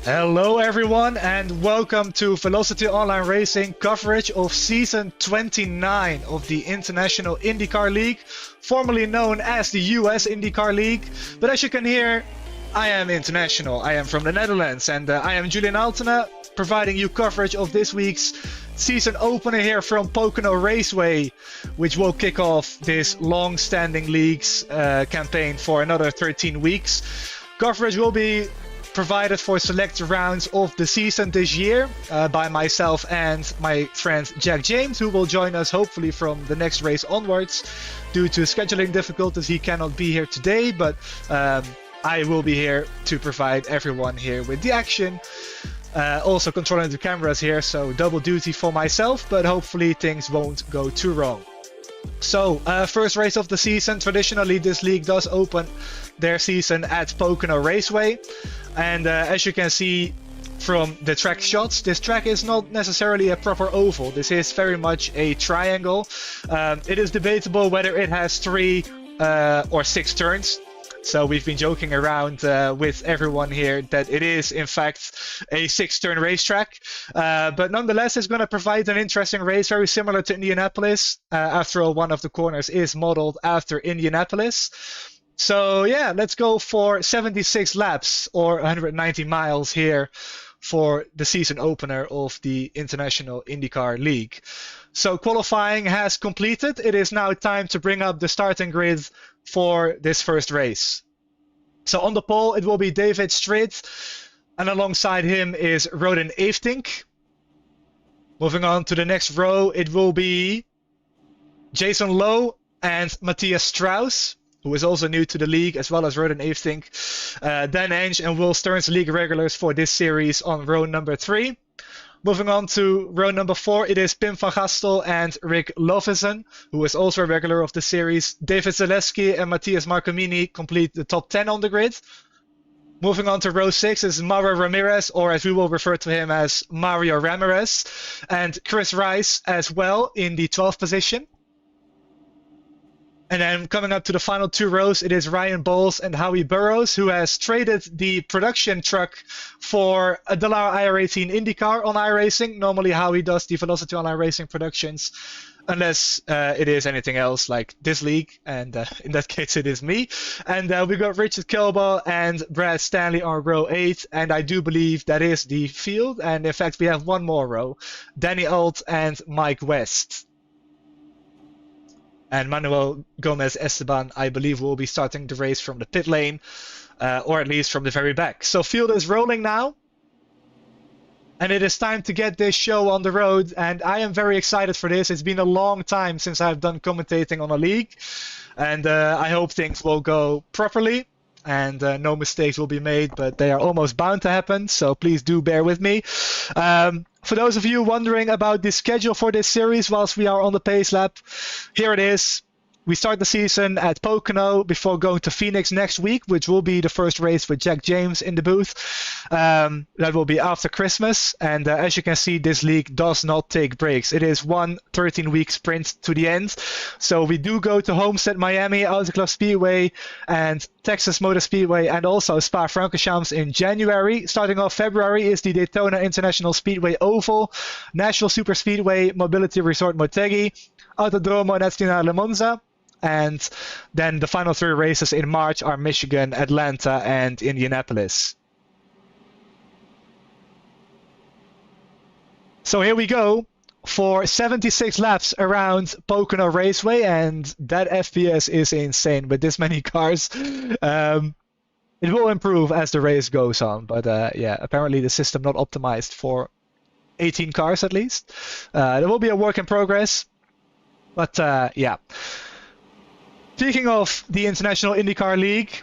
Hello everyone and welcome to Velocity Online Racing coverage of season 29 of the International IndyCar League, formerly known as the US IndyCar League. But as you can hear, I am international. I am from the Netherlands and I am Julian Altena, providing you coverage of this week's season opener here from Pocono Raceway, which will kick off this long-standing league's campaign for another 13 weeks. Coverage will be provided for select rounds of the season this year by myself and my friend Jack James, who will join us hopefully from the next race onwards. Due to scheduling difficulties, he cannot be here today, but I will be here to provide everyone here with the action. Also controlling the cameras here, so double duty for myself, but hopefully things won't go too wrong. So, first race of the season. Traditionally, this league does open their season at Pocono Raceway. And as you can see from the track shots, this track is not necessarily a proper oval. This is very much a triangle. It is debatable whether it has 3 or 6 turns. So we've been joking around with everyone here that it is in fact a 6-turn racetrack, but nonetheless it's going to provide an interesting race, very similar to Indianapolis. After all, one of the corners is modeled after Indianapolis. So yeah, let's go for 76 laps or 190 miles here for the season opener of the International IndyCar League. So qualifying has completed. It is now time to bring up the starting grid for this first race. So on the pole it will be David Stritt, and alongside him is Roden Eeftink. Moving on to the next row, it will be Jason Lowe and Matthias Strauss, who is also new to the league, as well as Roden Eeftink. Dan Enge and Will Stearns, league regulars for this series, on row number 3. Moving on to row number 4, it is Pim van Gastel and Rick Lovison, who is also a regular of the series. David Zaleski and Matthias Marcomini complete the top 10 on the grid. Moving on to row 6 is Mauro Ramirez, or as we will refer to him as Mario Ramirez, and Chris Rice as well in the 12th position. And then coming up to the final 2 rows, it is Ryan Bowles and Howie Burrows, who has traded the production truck for a Dallara IR18 IndyCar on iRacing. Normally Howie does the Velocity Online Racing productions, unless it is anything else like this league, and in that case it is me. And we got Richard Kilbaugh and Brad Stanley on row 8, and I do believe that is the field. And in fact we have one more row, Danny Alt and Mike West. And Manuel Gomez Esteban, I believe, will be starting the race from the pit lane, or at least from the very back. So field is rolling now. And it is time to get this show on the road. And I am very excited for this. It's been a long time since I've done commentating on a league. And I hope things will go properly. And no mistakes will be made, but they are almost bound to happen. So please do bear with me. For those of you wondering about the schedule for this series whilst we are on the pace lap, here it is. We start the season at Pocono before going to Phoenix next week, which will be the first race with Jack James in the booth. That will be after Christmas. And as you can see, this league does not take breaks. It is one 13-week sprint to the end. So we do go to Homestead Miami, Autodromo Speedway, and Texas Motor Speedway, and also Spa-Francorchamps in January. Starting off February is the Daytona International Speedway Oval, Nashville Superspeedway, Mobility Resort Motegi, Autodromo Nazionale Monza. And then the final 3 races in March are Michigan, Atlanta, and Indianapolis. So here we go for 76 laps around Pocono Raceway, and that FPS is insane with this many cars. It will improve as the race goes on, but yeah, apparently the system not optimized for 18 cars at least. There will be a work in progress, but yeah. Speaking of the International IndyCar League,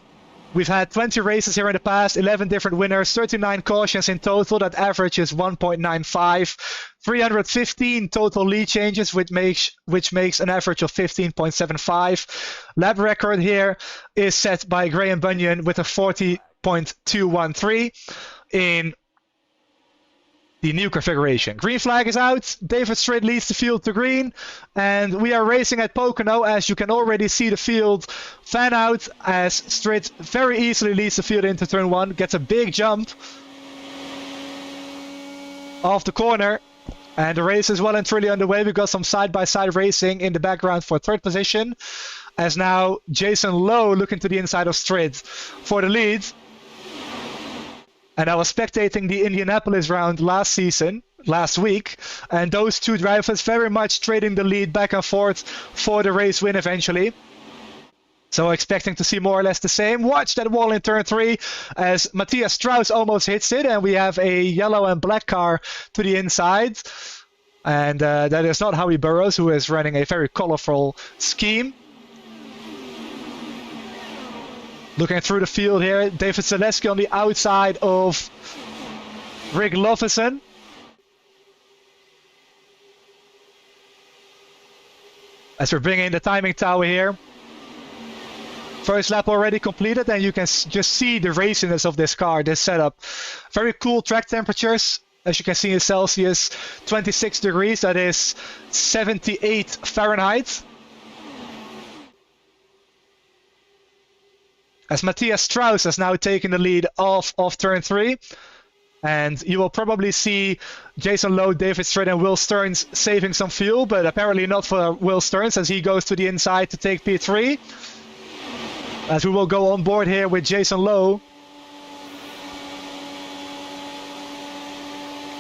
we've had 20 races here in the past, 11 different winners, 39 cautions in total. That average is 1.95, 315 total lead changes, which makes an average of 15.75. Lap record here is set by Graham Bunyan with a 40.213 in the new configuration. Green flag is out. David Stritt leads the field to green, and we are racing at Pocono. As you can already see the field fan out as Stritt very easily leads the field into turn 1, gets a big jump, off the corner. And the race is well and truly underway. We've got some side-by-side racing in the background for third position. As now Jason Lowe looking to the inside of Strid for the lead. And I was spectating the Indianapolis round last week, and those two drivers very much trading the lead back and forth for the race win eventually. So expecting to see more or less the same. Watch that wall in turn 3 as Matthias Strauss almost hits it, and we have a yellow and black car to the inside. And that is not Howie Burrows, who is running a very colorful scheme. Looking through the field here, David Zaleski on the outside of Rick Lovison. As we're bringing in the timing tower here. First lap already completed, and you can just see the raciness of this car, this setup. Very cool track temperatures. As you can see in Celsius, 26 degrees, that is 78 Fahrenheit. As Matthias Strauss has now taken the lead off turn 3. And you will probably see Jason Lowe, David Strid and Will Stearns saving some fuel, but apparently not for Will Stearns as he goes to the inside to take P3. As we will go on board here with Jason Lowe.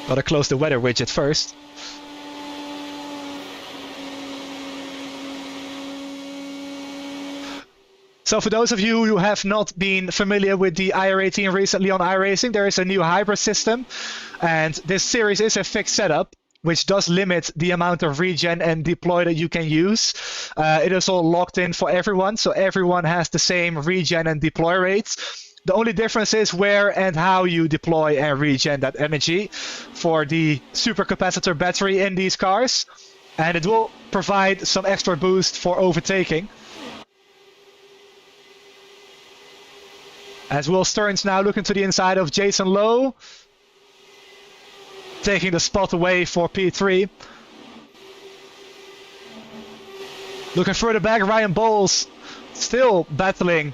Gotta close the weather widget first. So for those of you who have not been familiar with the IR18 recently on iRacing, there is a new hybrid system. And this series is a fixed setup, which does limit the amount of regen and deploy that you can use. It is all locked in for everyone, so everyone has the same regen and deploy rates. The only difference is where and how you deploy and regen that energy for the supercapacitor battery in these cars. And it will provide some extra boost for overtaking. As Will Stearns now looking to the inside of Jason Lowe. Taking the spot away for P3. Looking further back, Ryan Bowles still battling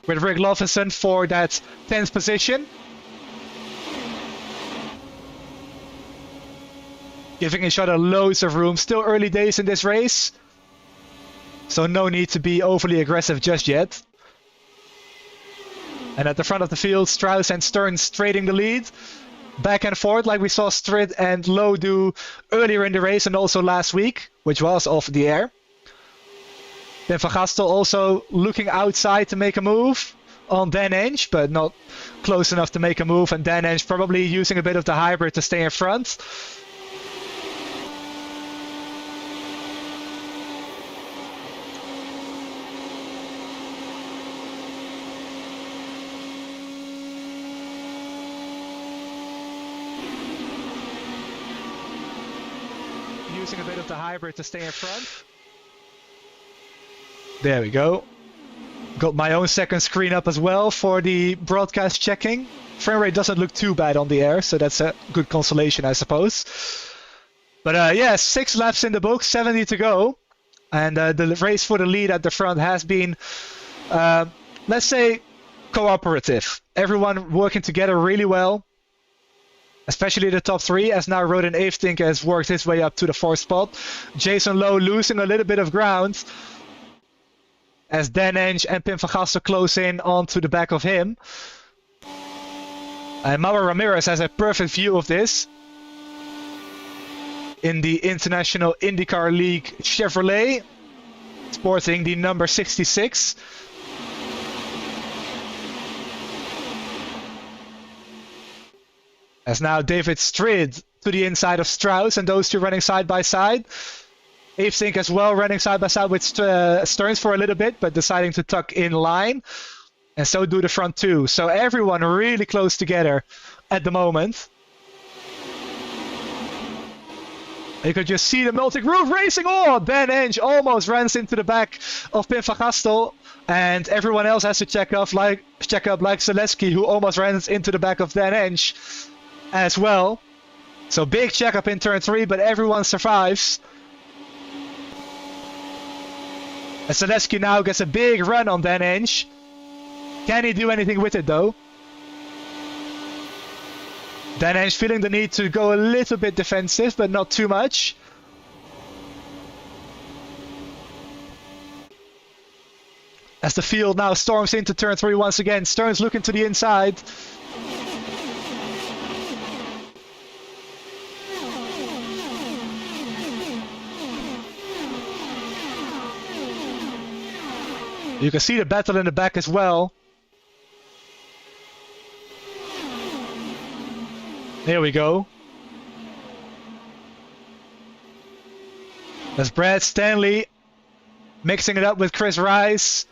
with Rick Lovison for that 10th position. Giving each other loads of room. Still early days in this race. So no need to be overly aggressive just yet. And at the front of the field, Strauss and Stearns trading the lead. Back and forth like we saw Strid and Lowe do earlier in the race and also last week, which was off the air. Then Van Gastel also looking outside to make a move on Dan Enge, but not close enough to make a move. And Dan Enge probably using a bit of the hybrid to stay in front. Using a bit of the hybrid to stay in front. There we go. Got my own second screen up as well for the broadcast checking. Frame rate doesn't look too bad on the air, so that's a good consolation, I suppose. But yeah, 6 laps in the book, 70 to go. And the race for the lead at the front has been, let's say, cooperative. Everyone working together really well. Especially the top 3, as now Rodin Eeftink has worked his way up to the 4th spot. Jason Lowe losing a little bit of ground. As Dan Enge and Pim van Gastel close in onto the back of him. And Mauro Ramirez has a perfect view of this. In the International IndyCar League Chevrolet. Sporting the number 66. As now David Strid to the inside of Strauss, and those two running side by side. Eeftink as well running side by side with Stearns for a little bit, but deciding to tuck in line. And so do the front two. So everyone really close together at the moment. You could just see the multi-groove racing. Oh, Dan Enge almost runs into the back of Pim van Gastel. And everyone else has to check up like Zaleski, who almost runs into the back of Dan Enge as well. So big checkup in turn 3, but everyone survives. And Zaleski now gets a big run on Dan Enge. Can he do anything with it though? Dan Ensch feeling the need to go a little bit defensive, but not too much. As the field now storms into turn 3 once again, Stearns looking to the inside. You can see the battle in the back as well. Here we go. There's Brad Stanley mixing it up with Chris Rice,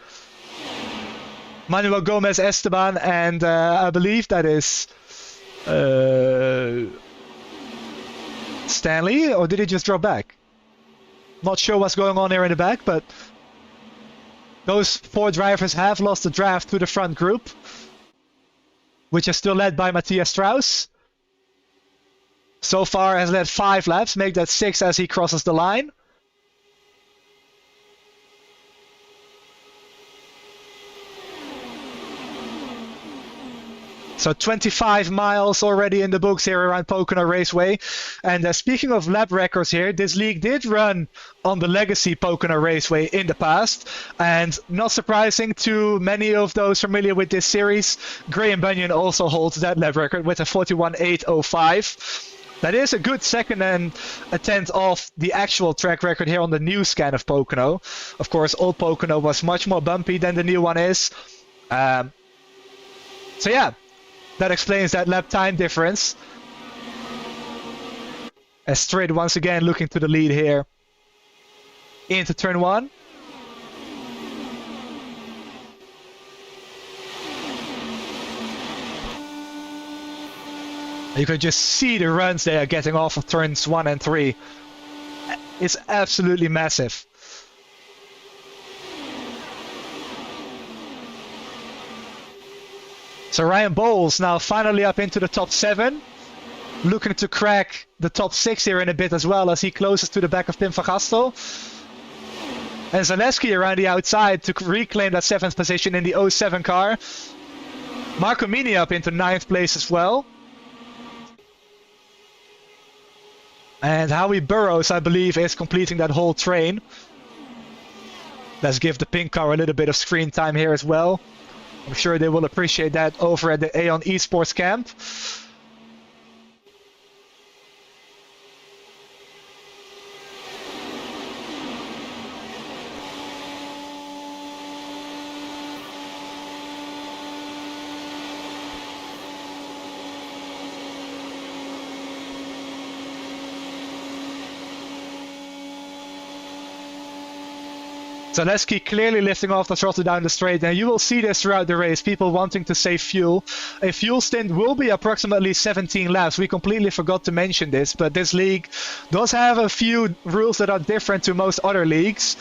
Manuel Gomez Esteban, and I believe that is Stanley, or did he just drop back? Not sure what's going on here in the back, but those 4 drivers have lost the draft to the front group, which is still led by Matthias Strauss. So far has led 5 laps, make that 6 as he crosses the line. So 25 miles already in the books here around Pocono Raceway. And speaking of lap records here, this league did run on the legacy Pocono Raceway in the past. And not surprising to many of those familiar with this series, Graham Bunyan also holds that lap record with a 41.805. That is a good second and a tenth off the actual track record here on the new scan of Pocono. Of course, old Pocono was much more bumpy than the new one is. So yeah. That explains that lap time difference. As Strid once again looking to the lead here into turn 1. You can just see the runs they are getting off of turns 1 and 3. It's absolutely massive. So Ryan Bowles now finally up into the top 7. Looking to crack the top 6 here in a bit as well as he closes to the back of Pim van Gastel. And Zaleski around the outside to reclaim that 7th position in the 07 car. Marco Mini up into 9th place as well. And Howie Burrows, I believe, is completing that whole train. Let's give the pink car a little bit of screen time here as well. I'm sure they will appreciate that over at the Aeon eSports camp. Zaleski clearly lifting off the throttle down the straight, and you will see this throughout the race, people wanting to save fuel. A fuel stint will be approximately 17 laps. We completely forgot to mention this, but this league does have a few rules that are different to most other leagues.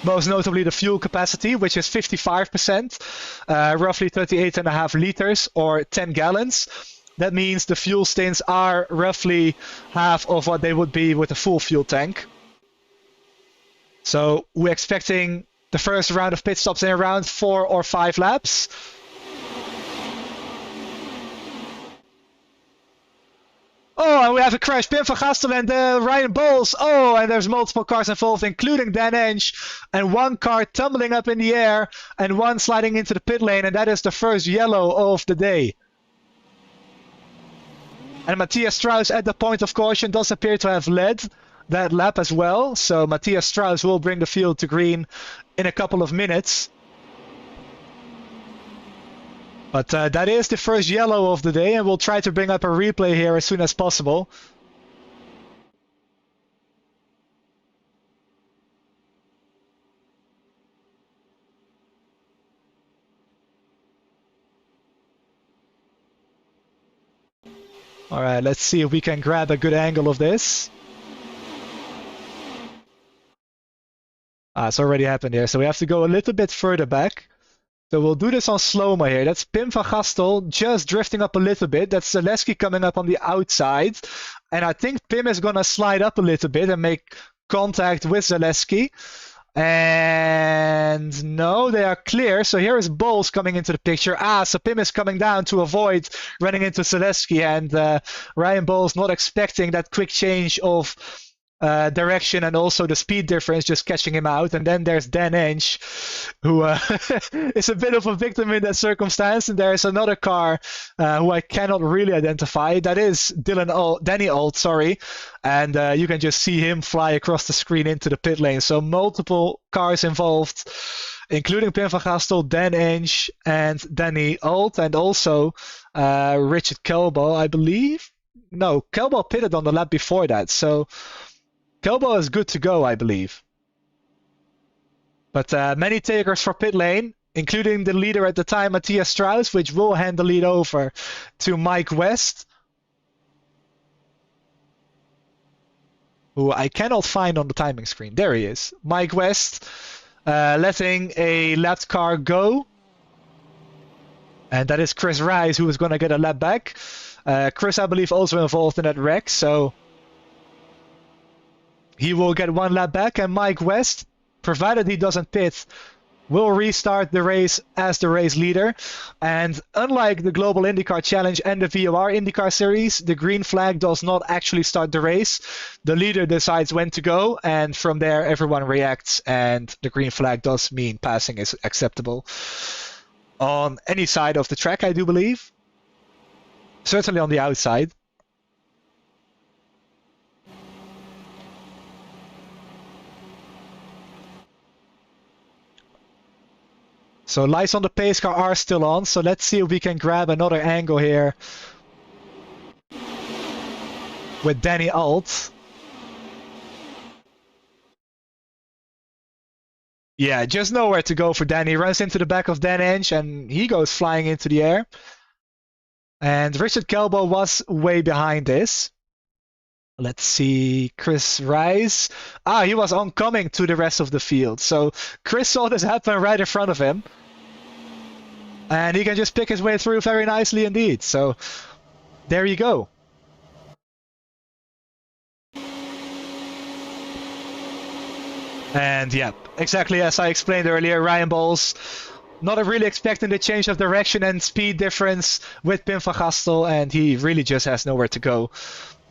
Most notably the fuel capacity, which is 55%, roughly 38.5 liters or 10 gallons. That means the fuel stints are roughly half of what they would be with a full fuel tank. So we're expecting the first round of pit stops in around 4 or 5 laps. Oh, and we have a crash. Pim van Gastel and Ryan Bowles. Oh, and there's multiple cars involved, including Dan Ensch. And one car tumbling up in the air and one sliding into the pit lane. And that is the first yellow of the day. And Matthias Strauss at the point of caution does appear to have led that lap as well. So Matthias Strauss will bring the field to green in a couple of minutes. But that is the first yellow of the day, and we'll try to bring up a replay here as soon as possible. All right, let's see if we can grab a good angle of this. It's already happened here, so we have to go a little bit further back. So we'll do this on slow-mo here. That's Pim van Gastel just drifting up a little bit. That's Zaleski coming up on the outside. And I think Pim is going to slide up a little bit and make contact with Zaleski. And no, they are clear. So here is Bowles coming into the picture. So Pim is coming down to avoid running into Zaleski, and Ryan Bowles not expecting that quick change of direction and also the speed difference, just catching him out. And then there's Dan Inch, who is a bit of a victim in that circumstance. And there's another car who I cannot really identify. That is Danny Alt, sorry. And you can just see him fly across the screen into the pit lane. So multiple cars involved, including Pim van Gastel, Dan Inch, and Danny Alt, and also Richard Kelbo, I believe. No, Kelbo pitted on the lap before that. So Kelbo is good to go, I believe. But many takers for pit lane, including the leader at the time, Matthias Strauss, which will hand the lead over to Mike West, who I cannot find on the timing screen. There he is. Mike West letting a lapped car go. And that is Chris Rice, who is going to get a lap back. Chris, I believe, also involved in that wreck, so he will get one lap back. And Mike West, provided he doesn't pit, will restart the race as the race leader. And unlike the Global IndyCar Challenge and the VOR IndyCar Series, the green flag does not actually start the race. The leader decides when to go, and from there everyone reacts, and the green flag does mean passing is acceptable on any side of the track, I do believe. Certainly on the outside. So lights on the pace car are still on, so let's see if we can grab another angle here with Danny Alt. Yeah, just nowhere to go for Danny. He runs into the back of Dan Inch and he goes flying into the air. And Richard Kelbo was way behind this. Let's see, Chris Rice. He was oncoming to the rest of the field. So Chris saw this happen right in front of him. And he can just pick his way through very nicely indeed. So there you go. And yeah, exactly as I explained earlier, Ryan Bowles not really expecting the change of direction and speed difference with Pim van Gastel, and he really just has nowhere to go.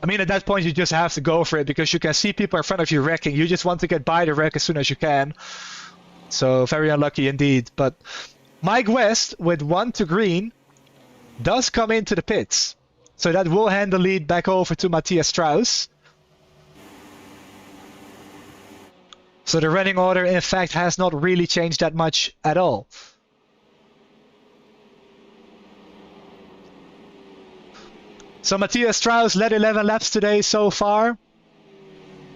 I mean, at that point, you just have to go for it because you can see people in front of you wrecking. You just want to get by the wreck as soon as you can. So very unlucky indeed. But Mike West, with 1 to green, does come into the pits. So that will hand the lead back over to Matthias Strauss. So the running order, in fact, has not really changed that much at all. So Matthias Strauss led 11 laps today so far.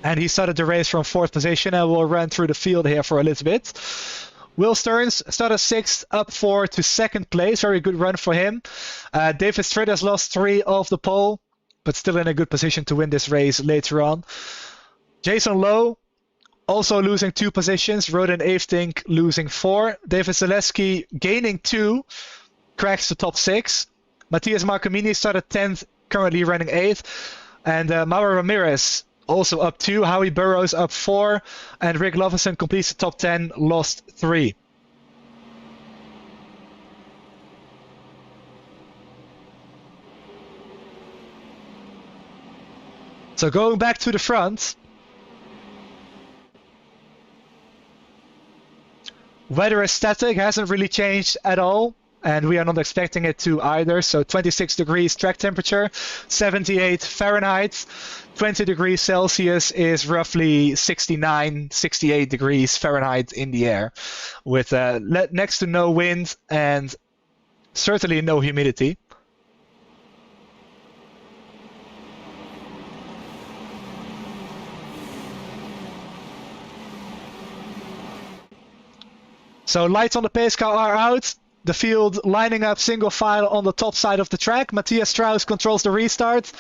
And he started the race from 4th position and will run through the field here for a little bit. Will Stearns started 6th, up 4 to 2nd place. Very good run for him. David Stritt has lost 3 off the pole, but still in a good position to win this race later on. Jason Lowe also losing 2 positions. Roden Aftink losing 4. David Zaleski gaining 2, cracks the top 6. Matthias Marcomini started 10th, currently running 8th. And Mauro Ramirez also up 2. Howie Burrows up 4. And Rick Lovison completes the top 10, lost 3. So going back to the front. Weather is static, hasn't really changed at all. And we are not expecting it to either. So 26 degrees track temperature, 78 Fahrenheit, 20 degrees Celsius is roughly 69, 68 degrees Fahrenheit in the air, with next to no wind and certainly no humidity. So lights on the pace car are out. The field lining up single file on the top side of the track. Matthias Strauss controls the restart.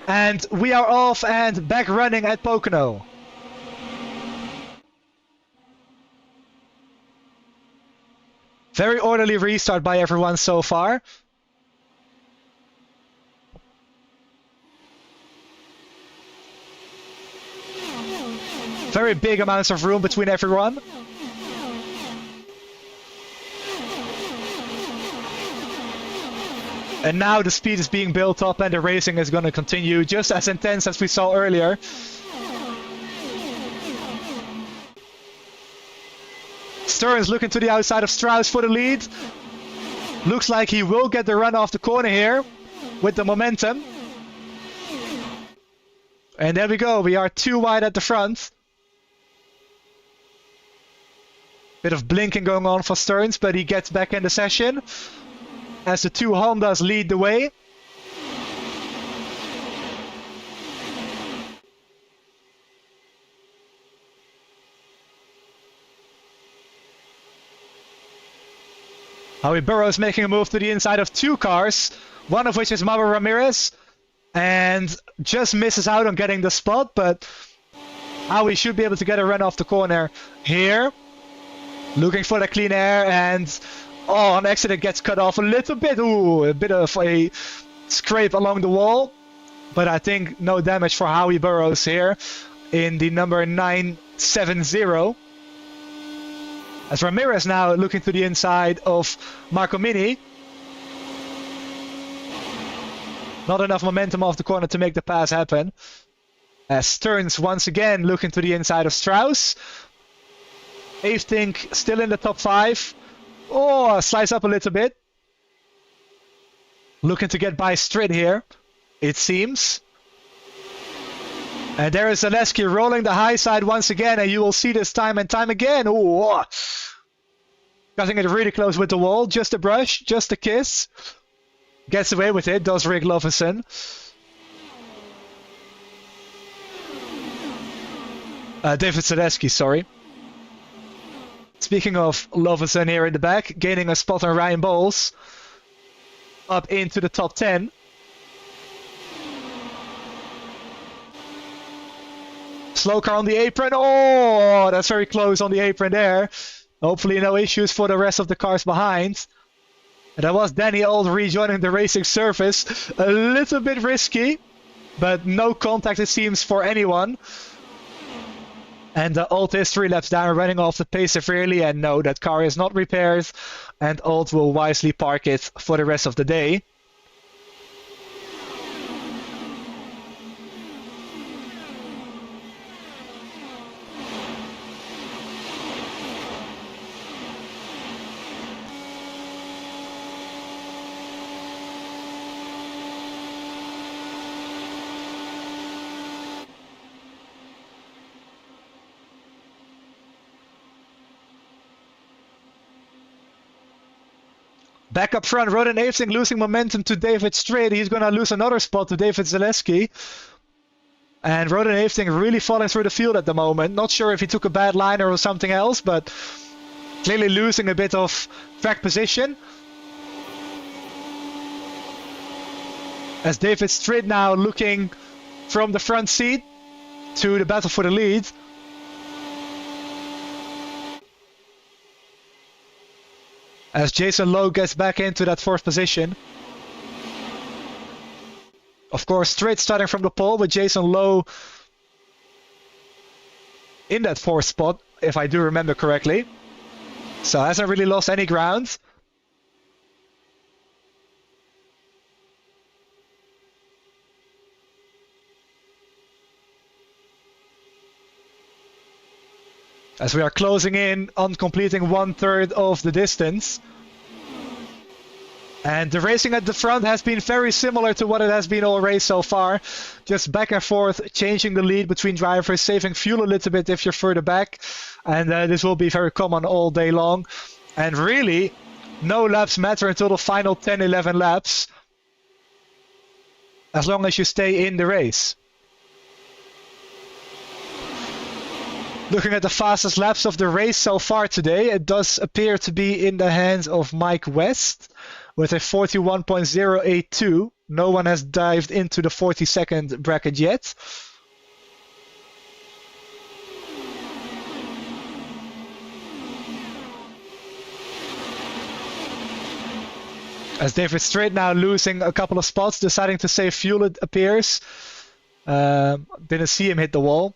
And we are off and back running at Pocono. Very orderly restart by everyone so far. Very big amounts of room between everyone. And now the speed is being built up and the racing is going to continue just as intense as we saw earlier. Stearns looking to the outside of Strauss for the lead. Looks like he will get the run off the corner here with the momentum. And there we go, we are 2 wide at the front. Bit of blinking going on for Stearns, but he gets back in the session as the 2 Hondas lead the way. Howie Burrows making a move to the inside of 2 cars, one of which is Mauro Ramirez, and just misses out on getting the spot, but Howie should be able to get a run off the corner here. Looking for the clean air, and on accident gets cut off a little bit. Ooh, a bit of a scrape along the wall, but I think no damage for Howie Burrows here in the number 970. As Ramirez now looking to the inside of Marco Mini. Not enough momentum off the corner to make the pass happen. As Stearns once again looking to the inside of Strauss. Avertink still in the top 5. Oh, slides up a little bit. Looking to get by Strid here, it seems. And there is Zaleski rolling the high side once again, and you will see this time and time again. Oh, cutting it really close with the wall. Just a brush, just a kiss. Gets away with it, does Rick Loveson. David Zaleski, sorry. Speaking of Loveson here in the back, gaining a spot on Ryan Bowles. Up into the top 10. Slow car on the apron. Oh, that's very close on the apron there. Hopefully no issues for the rest of the cars behind. And that was Danny Old rejoining the racing surface. A little bit risky, but no contact it seems for anyone. And Old is 3 laps down, running off the pace severely. And no, that car is not repaired. And Old will wisely park it for the rest of the day. Back up front, Roden Avertink losing momentum to David Strait. He's going to lose another spot to David Zaleski. And Roden Avertink really falling through the field at the moment. Not sure if he took a bad liner or something else, but clearly losing a bit of track position. As David Strait now looking from the front seat to the battle for the lead. As Jason Lowe gets back into that 4th position. Of course, Strait starting from the pole with Jason Lowe in that 4th spot, if I do remember correctly. So hasn't really lost any ground. As we are closing in on completing 1/3 of the distance. And the racing at the front has been very similar to what it has been all race so far. Just back and forth, changing the lead between drivers, saving fuel a little bit if you're further back. And this will be very common all day long. And really, no laps matter until the final 10-11 laps. As long as you stay in the race. Looking at the fastest laps of the race so far today, it does appear to be in the hands of Mike West with a 41.082. No one has dived into the 40-second bracket yet. As David Strait now losing a couple of spots, deciding to save fuel, it appears. Didn't see him hit the wall.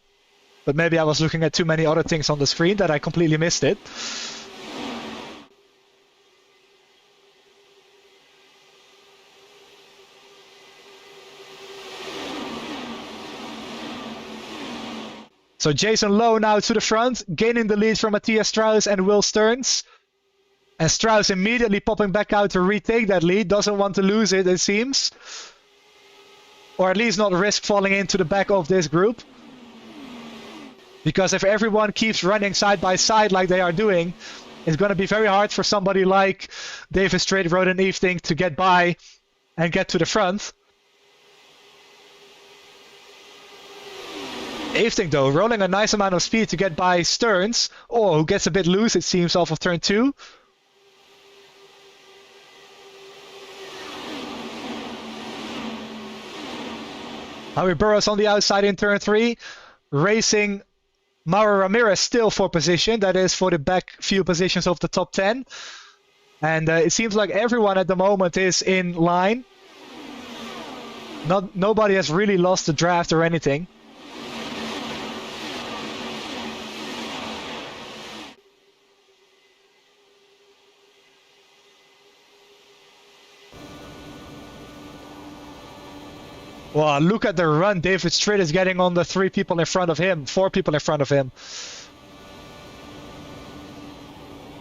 But maybe I was looking at too many other things on the screen that I completely missed it. So Jason Lowe now to the front, gaining the lead from Matthias Strauss and Will Stearns. And Strauss immediately popping back out to retake that lead. Doesn't want to lose it, it seems. Or at least not risk falling into the back of this group. Because if everyone keeps running side by side like they are doing, it's going to be very hard for somebody like David Strait, Roden Evening to get by and get to the front. Evening though, rolling a nice amount of speed to get by Stearns. Oh, who gets a bit loose it seems off of turn 2. Javi Burrows on the outside in turn 3. Racing Mauro Ramirez still for position. That is for the back few positions of the top 10. And it seems like everyone at the moment is in line. Nobody has really lost the draft or anything. Wow, look at the run David Strait is getting on the 3 people in front of him, 4 people in front of him.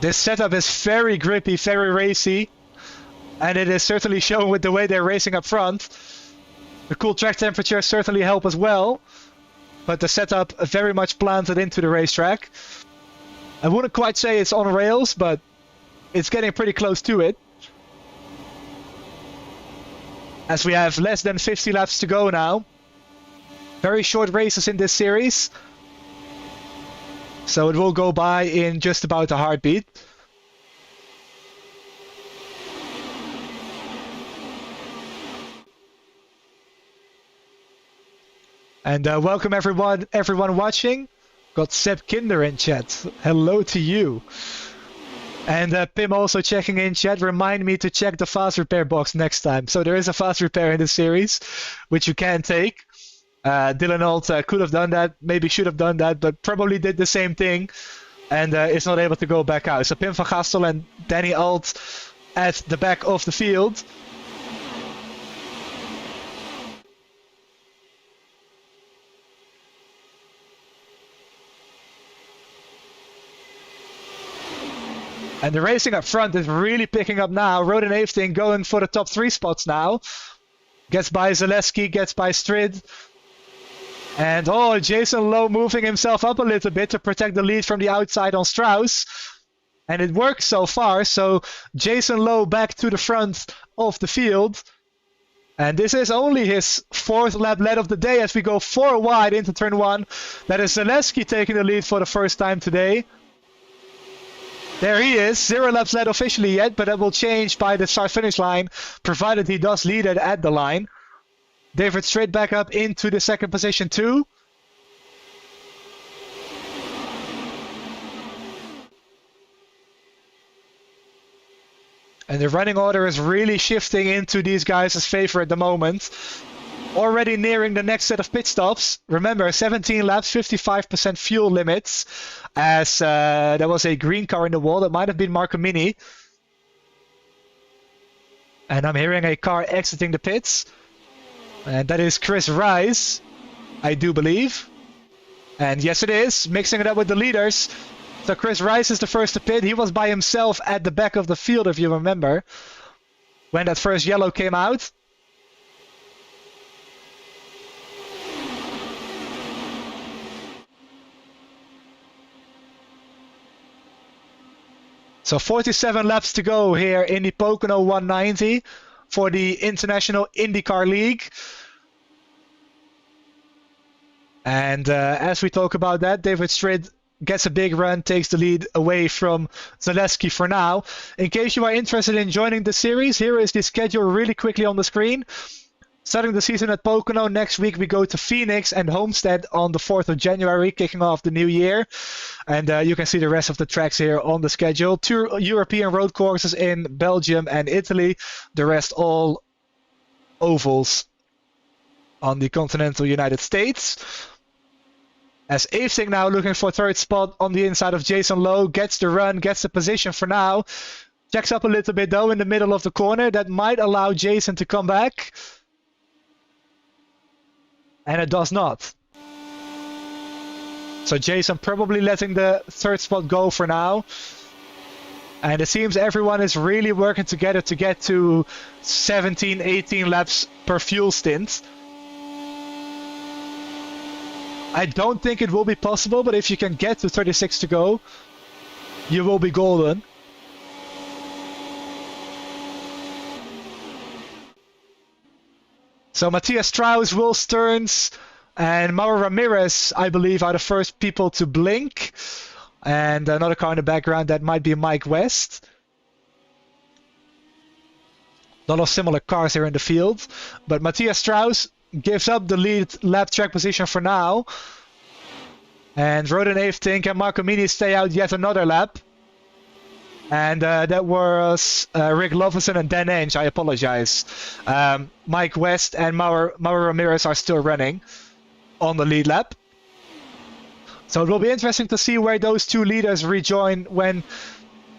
This setup is very grippy, very racy, and it is certainly shown with the way they're racing up front. The cool track temperatures certainly help as well, but the setup very much planted into the racetrack. I wouldn't quite say it's on rails, but it's getting pretty close to it. As we have less than 50 laps to go now. Very short races in this series. So it will go by in just about a heartbeat. And welcome everyone watching. Got Seb Kinder in chat. Hello to you. And Pim also checking in chat, remind me to check the fast repair box next time. So there is a fast repair in this series, which you can take. Dylan Alt could have done that, maybe should have done that, but probably did the same thing. And is not able to go back out. So Pim van Gastel and Danny Alt at the back of the field. And the racing up front is really picking up now. Roden Evening going for the top 3 spots now. Gets by Zaleski, gets by Strid. And oh, Jason Lowe moving himself up a little bit to protect the lead from the outside on Strauss. And it works so far. So Jason Lowe back to the front of the field. And this is only his 4th lap lead of the day as we go 4 wide into turn 1. That is Zaleski taking the lead for the first time today. There he is, 0 laps led officially yet, but that will change by the start-finish line, provided he does lead it at the line. David Strait back up into the 2nd position too. And the running order is really shifting into these guys' favor at the moment. Already nearing the next set of pit stops. Remember, 17 laps, 55% fuel limits. As there was a green car in the wall. That might have been Marco Mini. And I'm hearing a car exiting the pits. And that is Chris Rice, I do believe. And yes, it is. Mixing it up with the leaders. So Chris Rice is the first to pit. He was by himself at the back of the field, if you remember. When that first yellow came out. So 47 laps to go here in the Pocono 190 for the International IndyCar League. And as we talk about that, David Strait gets a big run, takes the lead away from Zaleski for now. In case you are interested in joining the series, here is the schedule really quickly on the screen. Starting the season at Pocono, next week we go to Phoenix and Homestead on the 4th of January, kicking off the new year. And you can see the rest of the tracks here on the schedule. 2 European road courses in Belgium and Italy. The rest all ovals on the continental United States. As Avesink now looking for third spot on the inside of Jason Lowe, gets the run, gets the position for now. Checks up a little bit though in the middle of the corner. That might allow Jason to come back. And it does not. So Jason probably letting the third spot go for now. And it seems everyone is really working together to get to 17, 18 laps per fuel stint. I don't think it will be possible, but if you can get to 36 to go, you will be golden. So Matthias Strauss, Will Stearns, and Mauro Ramirez, I believe, are the first people to blink. And another car in the background, that might be Mike West. A lot of similar cars here in the field. But Matthias Strauss gives up the lead lap track position for now. And Roden Avesink and Marco Mini stay out yet another lap. And that was Rick Loveson and Dan Enge, I apologize. Mike West and Mauro Ramirez are still running on the lead lap. So it will be interesting to see where those two leaders rejoin when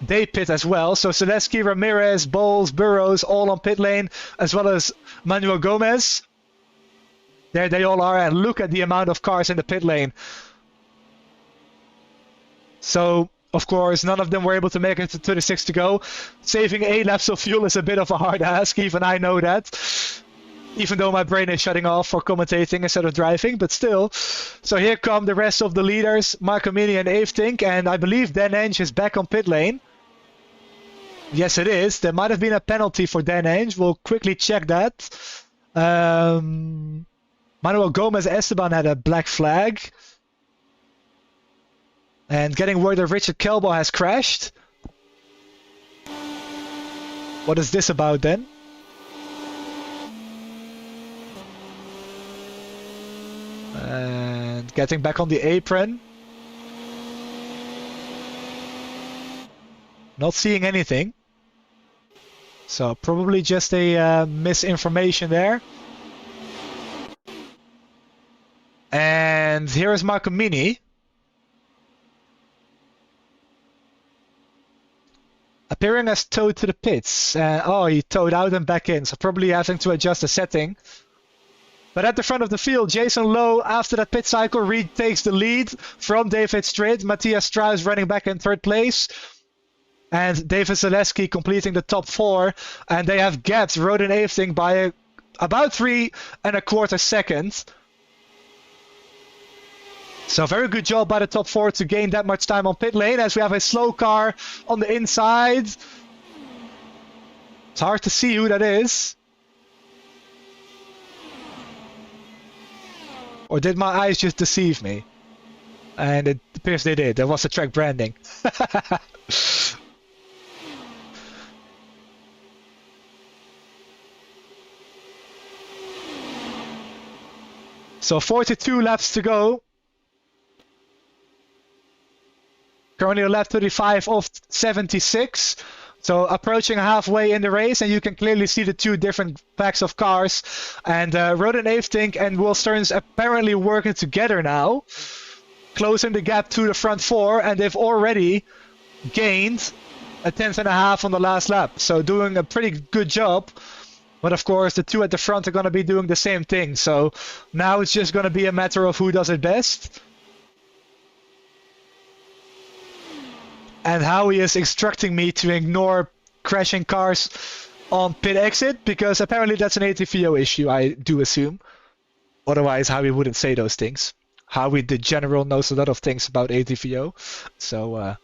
they pit as well. So Zaleski, Ramirez, Bowles, Burrows all on pit lane, as well as Manuel Gomez. There they all are, and look at the amount of cars in the pit lane. So, of course, none of them were able to make it to 36 to go. Saving 8 laps of fuel is a bit of a hard ask, even I know that. Even though my brain is shutting off for commentating instead of driving, but still. So here come the rest of the leaders, Marco Mini and Avesink, and I believe Dan Enge is back on pit lane. Yes, it is. There might have been a penalty for Dan Enge. We'll quickly check that. Manuel Gomez Esteban had a black flag. And getting word that Richard Kelbo has crashed. What is this about then? And getting back on the apron. Not seeing anything. So probably just a misinformation there. And here is Marco Mini. Appearing as towed to the pits. Oh, he towed out and back in. So probably having to adjust the setting. But at the front of the field, Jason Lowe, after that pit cycle, retakes the lead from David Stritt. Matthias Strauss running back in third place. And David Zaleski completing the top 4. And they have gapped Roden Avesink by about 3 1/4 seconds. So very good job by the top 4 to gain that much time on pit lane, as we have a slow car on the inside. It's hard to see who that is. Or did my eyes just deceive me? And it appears they did. There was a track branding. So 42 laps to go. Currently on lap 35 of 76. So approaching halfway in the race, and you can clearly see the two different packs of cars. And Roden Avesink and Will Stearns apparently working together now, closing the gap to the front 4, and they've already gained a 10.5 on the last lap. So doing a pretty good job. But of course, the two at the front are going to be doing the same thing. So now it's just going to be a matter of who does it best. And Howie is instructing me to ignore crashing cars on pit exit, because apparently that's an ATVO issue, I do assume. Otherwise, Howie wouldn't say those things. Howie, the general, knows a lot of things about ATVO. So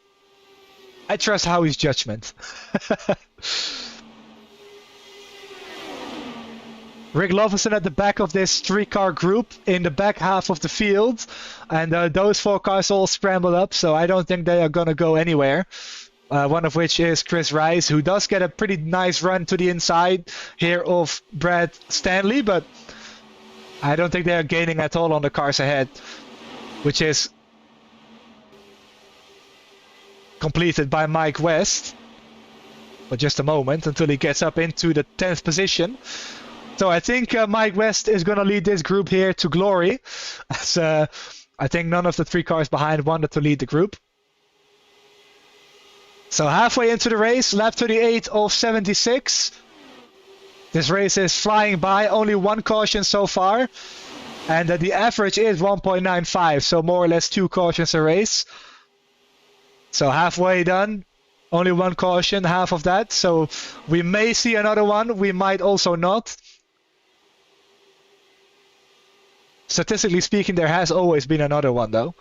I trust Howie's judgment. Rick Loveson at the back of this 3-car group in the back half of the field. And those 4 cars all scrambled up, so I don't think they are going to go anywhere. One of which is Chris Rice, who does get a pretty nice run to the inside here of Brad Stanley, but I don't think they are gaining at all on the cars ahead, which is completed by Mike West. For just a moment until he gets up into the 10th position. So I think Mike West is going to lead this group here to glory, as I think none of the 3 cars behind wanted to lead the group. So halfway into the race, lap 38 of 76. This race is flying by, only 1 caution so far. And the average is 1.95, so more or less 2 cautions a race. So halfway done, only 1 caution, half of that. So we may see another one, we might also not. Statistically speaking, there has always been another one though.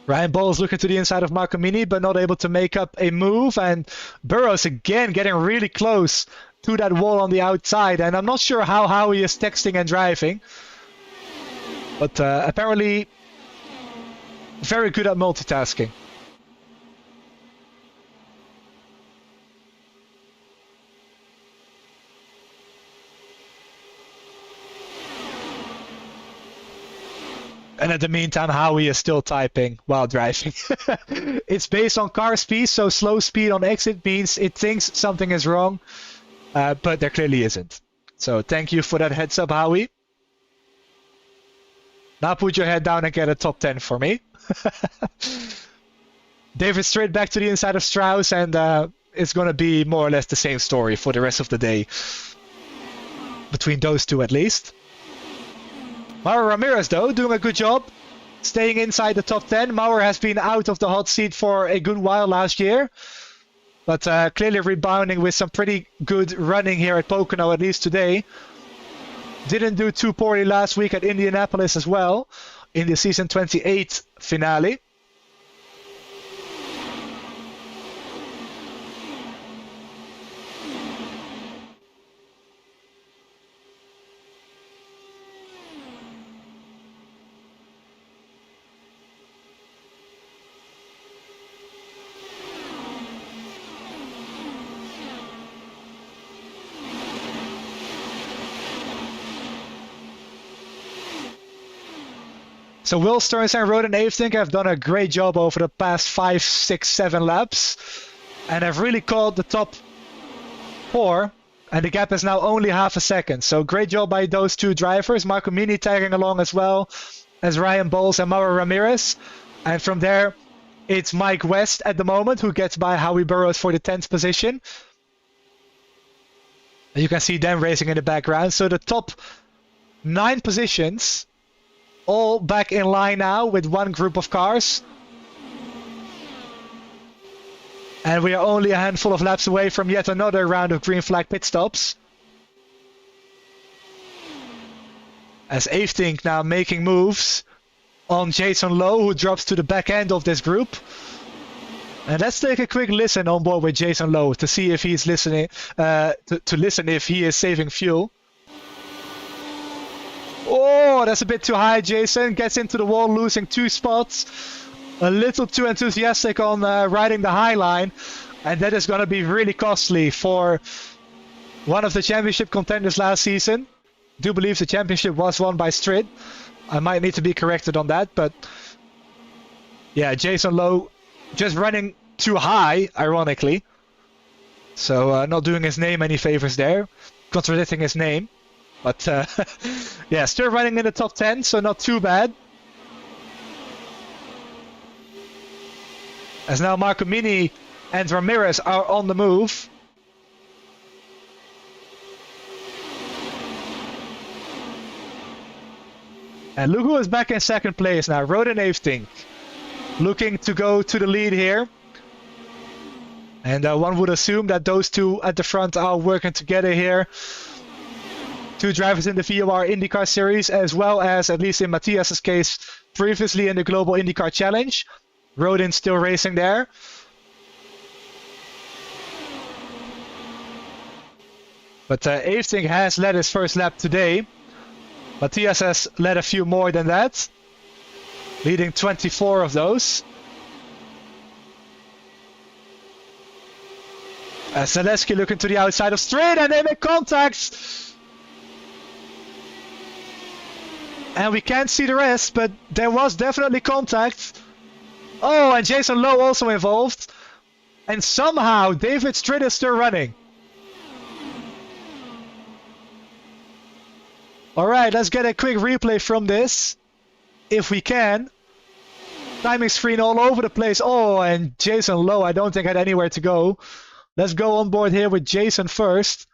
Ryan Bowles looking to the inside of Marco Mini, but not able to make up a move. And Burrows again getting really close to that wall on the outside. And I'm not sure how he is texting and driving. But apparently very good at multitasking. And in the meantime, Howie is still typing while driving. It's based on car speed, so slow speed on exit means it thinks something is wrong, but there clearly isn't. So thank you for that heads up, Howie. Now put your head down and get a top 10 for me. David straight back to the inside of Strauss, and it's going to be more or less the same story for the rest of the day. Between those two at least. Mauro Ramirez, though, doing a good job, staying inside the top 10. Mauro has been out of the hot seat for a good while last year, but clearly rebounding with some pretty good running here at Pocono, at least today. Didn't do too poorly last week at Indianapolis as well, in the season 28 finale. So Will Stearns and Roden Avertink have done a great job over the past 5, 6, 7 laps. And have really caught the top 4. And the gap is now only half a second. So great job by those 2 drivers. Marco Mini tagging along as well as Ryan Bowles and Mauro Ramirez. And from there, it's Mike West at the moment who gets by Howie Burrows for the 10th position. And you can see them racing in the background. So the top 9 positions all back in line now with one group of cars. And we are only a handful of laps away from yet another round of green flag pit stops. As Avertink now making moves on Jason Lowe, who drops to the back end of this group. And let's take a quick listen on board with Jason Lowe to see if he's listening, to listen if he is saving fuel. Oh, that's a bit too high, Jason. Gets into the wall, losing 2 spots. A little too enthusiastic on riding the high line. And that is going to be really costly for one of the championship contenders last season. I do believe the championship was won by Strid. I might need to be corrected on that, but yeah, Jason Lowe just running too high, ironically. So not doing his name any favors there. Contradicting his name. But yeah, still running in the top 10, so not too bad. As now Marco Mini and Ramirez are on the move. And look who is back in second place now, Roden Avertink. Looking to go to the lead here. And one would assume that those 2 at the front are working together here. 2 drivers in the VOR IndyCar Series, as well as, at least in Matthias's case, previously in the Global IndyCar Challenge. Roden still racing there. But Avertink has led his first lap today. Matthias has led a few more than that, leading 24 of those. Zaleski looking to the outside of Strid, and they make contact. And we can't see the rest, but there was definitely contact. Oh, and Jason Lowe also involved. And somehow David Strid is still running. All right, let's get a quick replay from this, if we can. Timing screen all over the place. Oh, and Jason Lowe, I don't think had anywhere to go. Let's go on board here with Jason first.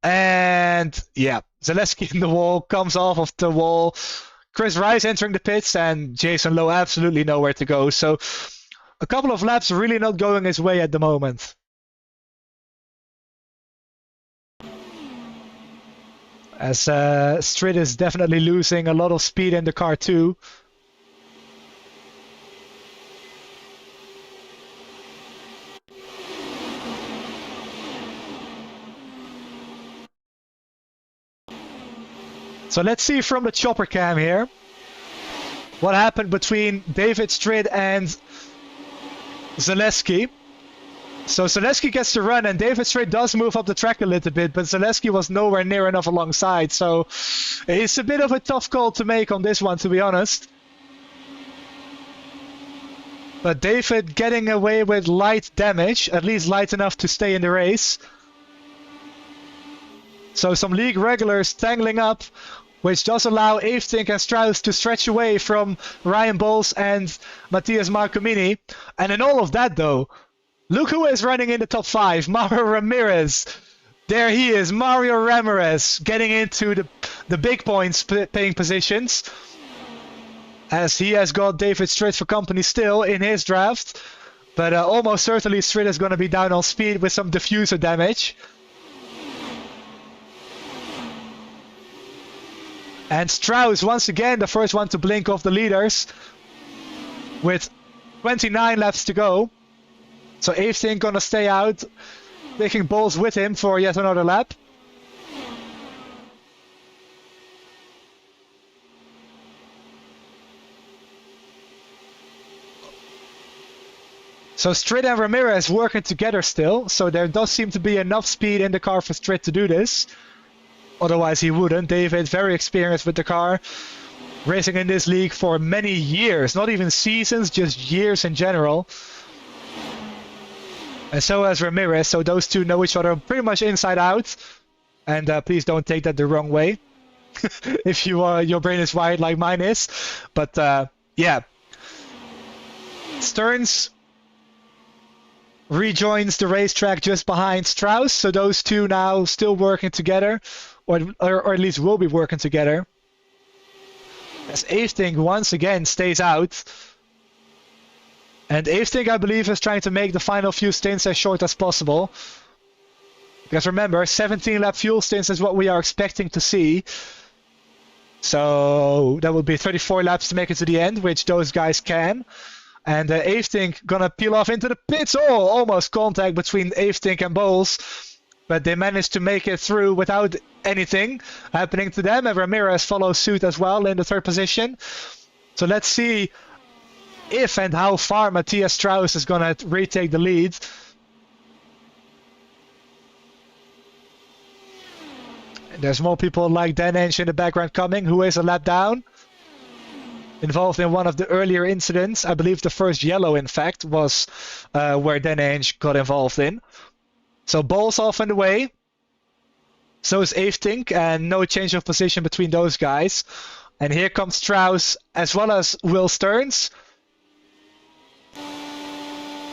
And yeah, Zaleski in the wall, comes off of the wall. Chris Rice entering the pits, and Jason Lowe absolutely nowhere to go. So a couple of laps really not going his way at the moment. As Strid is definitely losing a lot of speed in the car too. So let's see from the chopper cam here what happened between David Strid and Zaleski. So Zaleski gets the run, and David Strid does move up the track a little bit, but Zaleski was nowhere near enough alongside. So it's a bit of a tough call to make on this one, to be honest. But David getting away with light damage, at least light enough to stay in the race. So some league regulars tangling up, which does allow Avertink and Strauss to stretch away from Ryan Bowles and Matthias Marcomini. And in all of that though, look who is running in the top 5, Mario Ramirez. There he is, Mario Ramirez, getting into the big points paying positions. As he has got David Strid for company still in his draft. But almost certainly Strid is going to be down on speed with some diffuser damage. And Strauss, once again, the first one to blink off the leaders with 29 laps to go. So Avertink gonna stay out, taking Bowles with him for yet another lap. So Strid and Ramirez working together still, so there does seem to be enough speed in the car for Strid to do this. Otherwise he wouldn't. David, very experienced with the car, racing in this league for many years, not even seasons, just years in general. And so has Ramirez, so those two know each other pretty much inside out. And please don't take that the wrong way, if your brain is wired like mine is. But yeah, Stearns rejoins the racetrack just behind Strauss, so those two now still working together. Or at least will be working together. As Avertink once again stays out. And Avertink, I believe, is trying to make the final few stints as short as possible. Because remember, 17 lap fuel stints is what we are expecting to see. So that will be 34 laps to make it to the end, which those guys can. And Avertink gonna peel off into the pits. Oh, almost contact between Avertink and Bowles. But they managed to make it through without anything happening to them. And Ramirez follows suit as well in the 3rd position. So let's see if and how far Matthias Strauss is going to retake the lead. And there's more people like Denenge in the background coming, who is a lap down. Involved in one of the earlier incidents. I believe the first yellow, in fact, was where Denenge got involved in. So Bowles off and away. So is Avertink, and no change of position between those guys. And here comes Strauss as well as Will Stearns.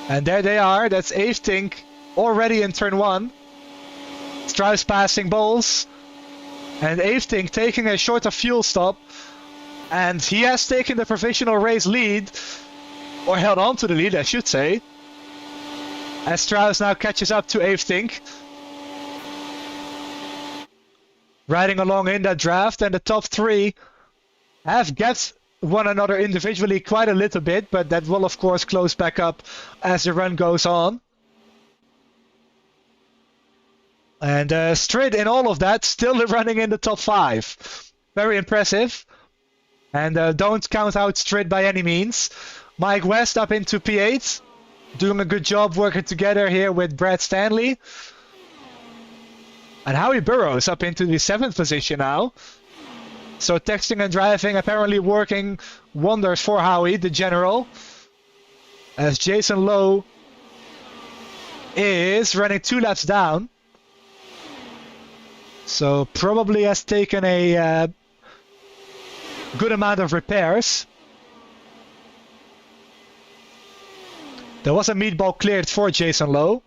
And there they are. That's Avertink already in turn 1. Strauss passing Bowles. And Avertink taking a shorter fuel stop. And he has taken the provisional race lead. Or held on to the lead, I should say. As Strauss now catches up to Avertink. Riding along in that draft, and the top 3 have gapped one another individually quite a little bit, but that will of course close back up as the run goes on. And Strid in all of that, still running in the top 5. Very impressive. And don't count out Strid by any means. Mike West up into P8. Doing a good job working together here with Brad Stanley. And Howie Burrows up into the 7th position now. So texting and driving apparently working wonders for Howie, the general. As Jason Lowe is running 2 laps down. So probably has taken a good amount of repairs. There was a meatball cleared for Jason Lowe.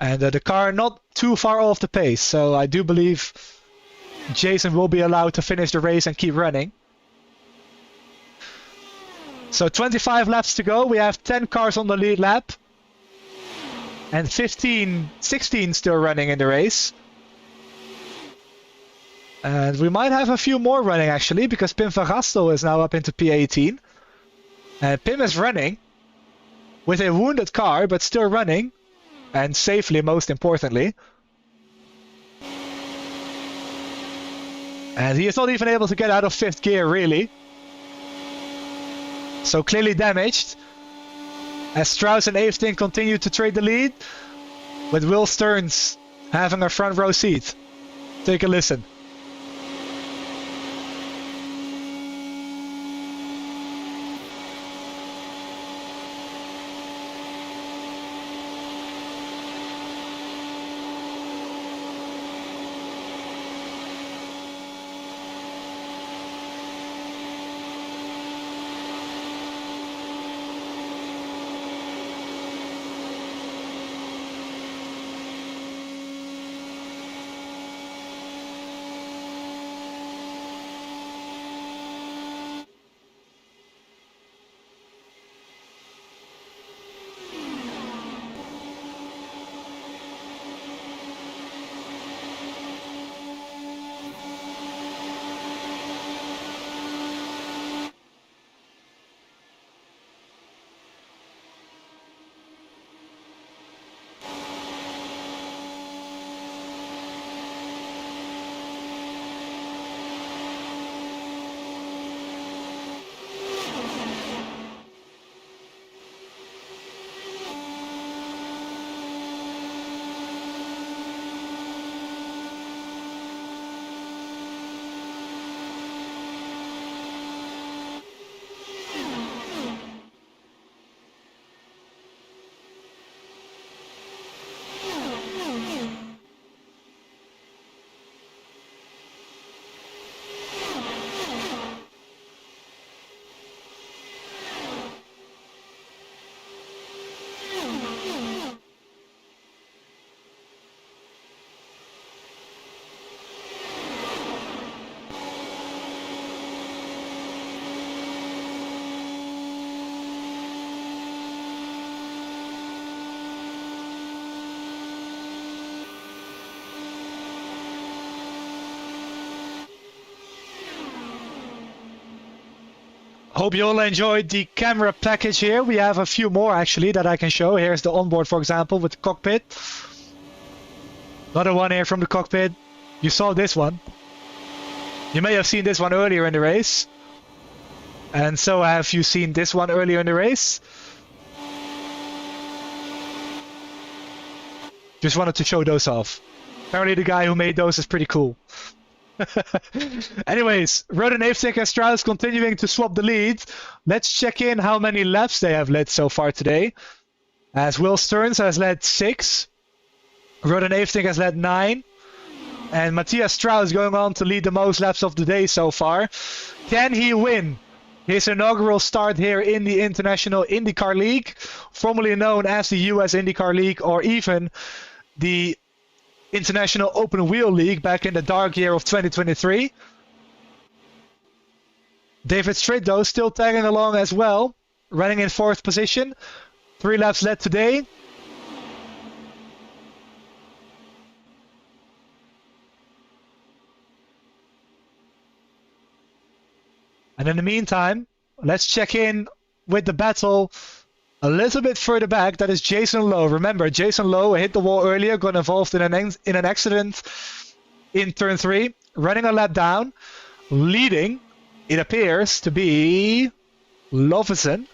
And the car not too far off the pace, so I do believe Jason will be allowed to finish the race and keep running. So 25 laps to go. We have 10 cars on the lead lap. And 16 still running in the race. And we might have a few more running actually, because Pim van Gastel is now up into P18. And Pim is running with a wounded car, but still running. And safely, most importantly. And he is not even able to get out of 5th gear, really. So clearly damaged. As Strauss and Averting continue to trade the lead, with Will Stearns having a front row seat. Take a listen. Hope you all enjoyed the camera package here. We have a few more actually that I can show. Here's the onboard, for example, with the cockpit. Another one here from the cockpit. You saw this one. You may have seen this one earlier in the race. And so have you seen this one earlier in the race. Just wanted to show those off. Apparently the guy who made those is pretty cool. Anyways, Roden, Averting and Strauss continuing to swap the lead. Let's check in how many laps they have led so far today. As Will Stearns has led 6. Roden Averting has led 9. And Matthias Strauss going on to lead the most laps of the day so far. Can he win his inaugural start here in the International IndyCar League, formerly known as the US IndyCar League, or even the International Open Wheel League back in the dark year of 2023. David Stritt, though, still tagging along as well, running in 4th position. 3 laps led today. And in the meantime, let's check in with the battle a little bit further back. That is Jason Lowe. Remember, Jason Lowe hit the wall earlier, got involved in an accident in turn 3, running a lap down, leading, it appears to be Lovison.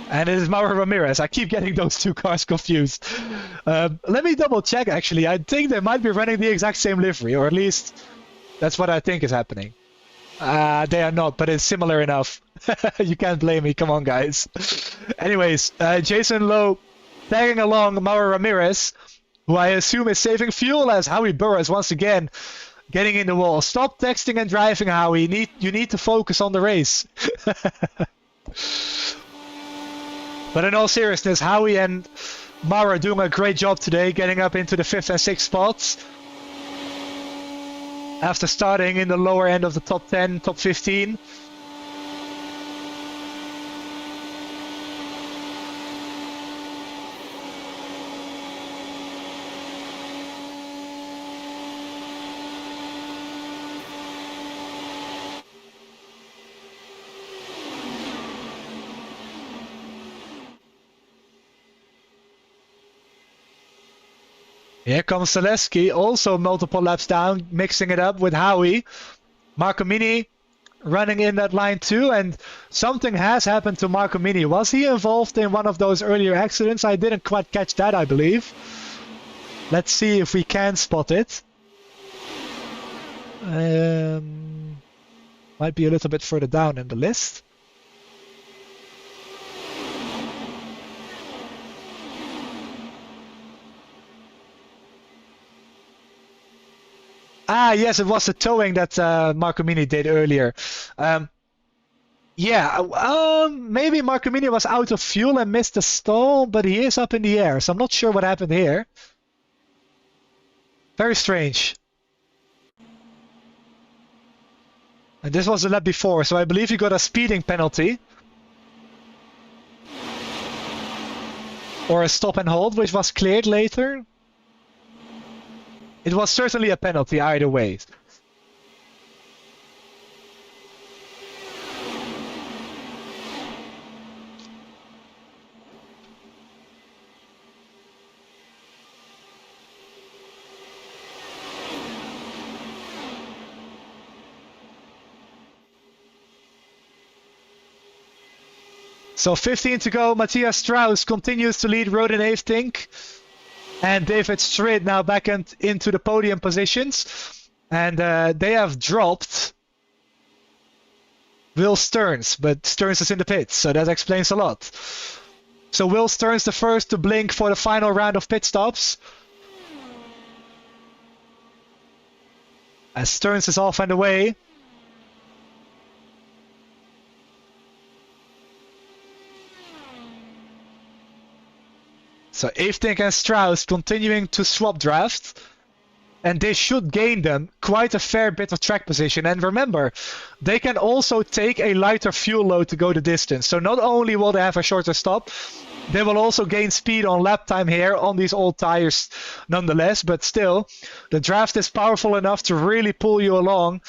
And it is Mauro Ramirez. I keep getting those two cars confused. Let me double check actually. I think they might be running the exact same livery, or at least that's what I think is happening. They are not, but it's similar enough. You can't blame me. Come on, guys. Anyways, Jason Lowe tagging along Mauro Ramirez, who I assume is saving fuel as Howie Burrows once again getting in the wall. Stop texting and driving, Howie. You need to focus on the race. But in all seriousness, Howie and Mauro are doing a great job today, getting up into the 5th and 6th spots. After starting in the lower end of the top 10, top 15. Here comes Zaleski, also multiple laps down, mixing it up with Howie. Marco Mini running in that line too, and something has happened to Marco Mini. Was he involved in one of those earlier accidents? I didn't quite catch that, I believe. Let's see if we can spot it. Might be a little bit further down in the list. Ah, yes, it was the towing that Marco Mini did earlier. Maybe Marco Mini was out of fuel and missed the stall, but he is up in the air, so I'm not sure what happened here. Very strange. And this was the lap before, so I believe he got a speeding penalty. Or a stop and hold, which was cleared later. It was certainly a penalty either way. So 15 to go. Matthias Strauss continues to lead Rodin Eeftink. And David Strid now back into the podium positions. And they have dropped Will Stearns, but Stearns is in the pits, so that explains a lot. So Will Stearns the first to blink for the final round of pit stops. As Stearns is off and away. So Eeftink and Strauss continuing to swap drafts. And they should gain them quite a fair bit of track position. And remember, they can also take a lighter fuel load to go the distance. So not only will they have a shorter stop, they will also gain speed on lap time here on these old tires nonetheless. But still, the draft is powerful enough to really pull you along.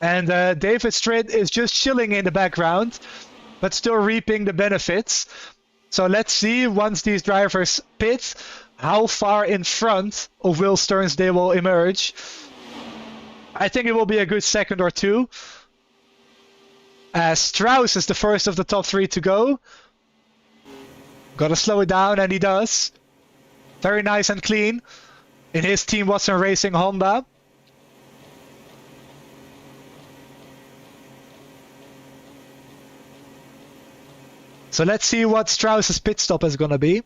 And David Strid is just chilling in the background, but still reaping the benefits. So let's see, once these drivers pit, how far in front of Will Stearns they will emerge. I think it will be a good second or two. As Strauss is the first of the top three to go. Gotta slow it down, and he does. Very nice and clean in his Team Watson Racing Honda. So let's see what Strauss's pit stop is gonna be.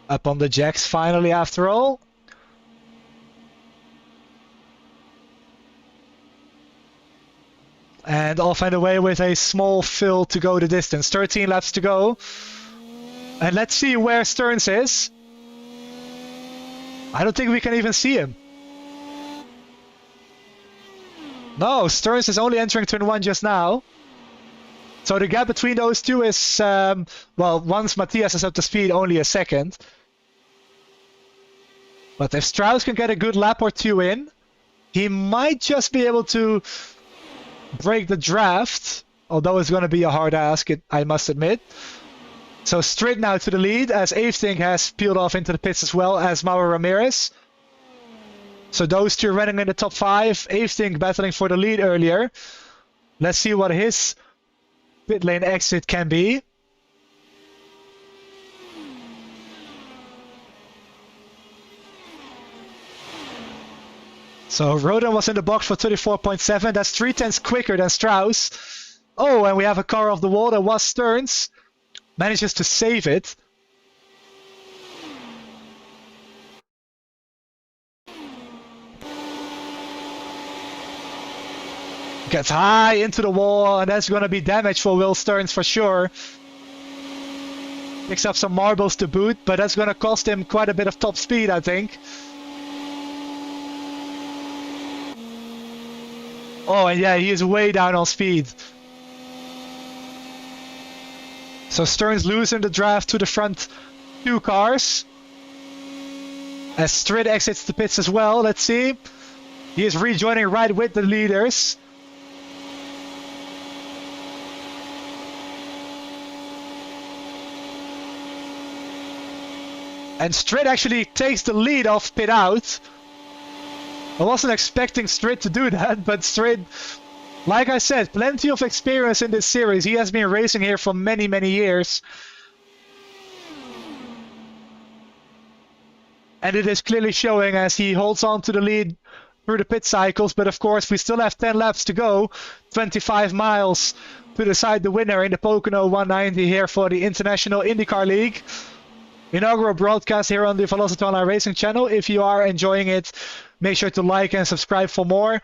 Up on the jacks finally after all. And off and away with a small fill to go the distance. 13 laps to go. And let's see where Stearns is. I don't think we can even see him. No, Stearns is only entering turn 1 just now. So the gap between those two is, well, once Matthias is up to speed, only a second. But if Strauss can get a good lap or two in, he might just be able to break the draft. Although it's going to be a hard ask, I must admit. So Strid now to the lead, as Eeftink has peeled off into the pits as well as Mauro Ramirez. So those two running in the top 5. Eeftink battling for the lead earlier. Let's see what his pit lane exit can be. So Roden was in the box for 34.7. That's 3/10 quicker than Strauss. Oh, and we have a car off the wall. That was Stearns. Manages to save it. Gets high into the wall, and that's going to be damage for Will Stearns for sure. Picks up some marbles to boot, but that's going to cost him quite a bit of top speed, I think. Oh, and yeah, he is way down on speed. So Stearns losing the draft to the front two cars. As Strid exits the pits as well, let's see. He is rejoining right with the leaders. And Strid actually takes the lead off pit out. I wasn't expecting Strid to do that, but Strid, like I said, plenty of experience in this series. He has been racing here for many, many years. And it is clearly showing as he holds on to the lead through the pit cycles. But of course, we still have 10 laps to go. 25 miles to decide the winner in the Pocono 190 here for the International IndyCar League. Inaugural broadcast here on the Velocity Online Racing channel. If you are enjoying it, make sure to like and subscribe for more.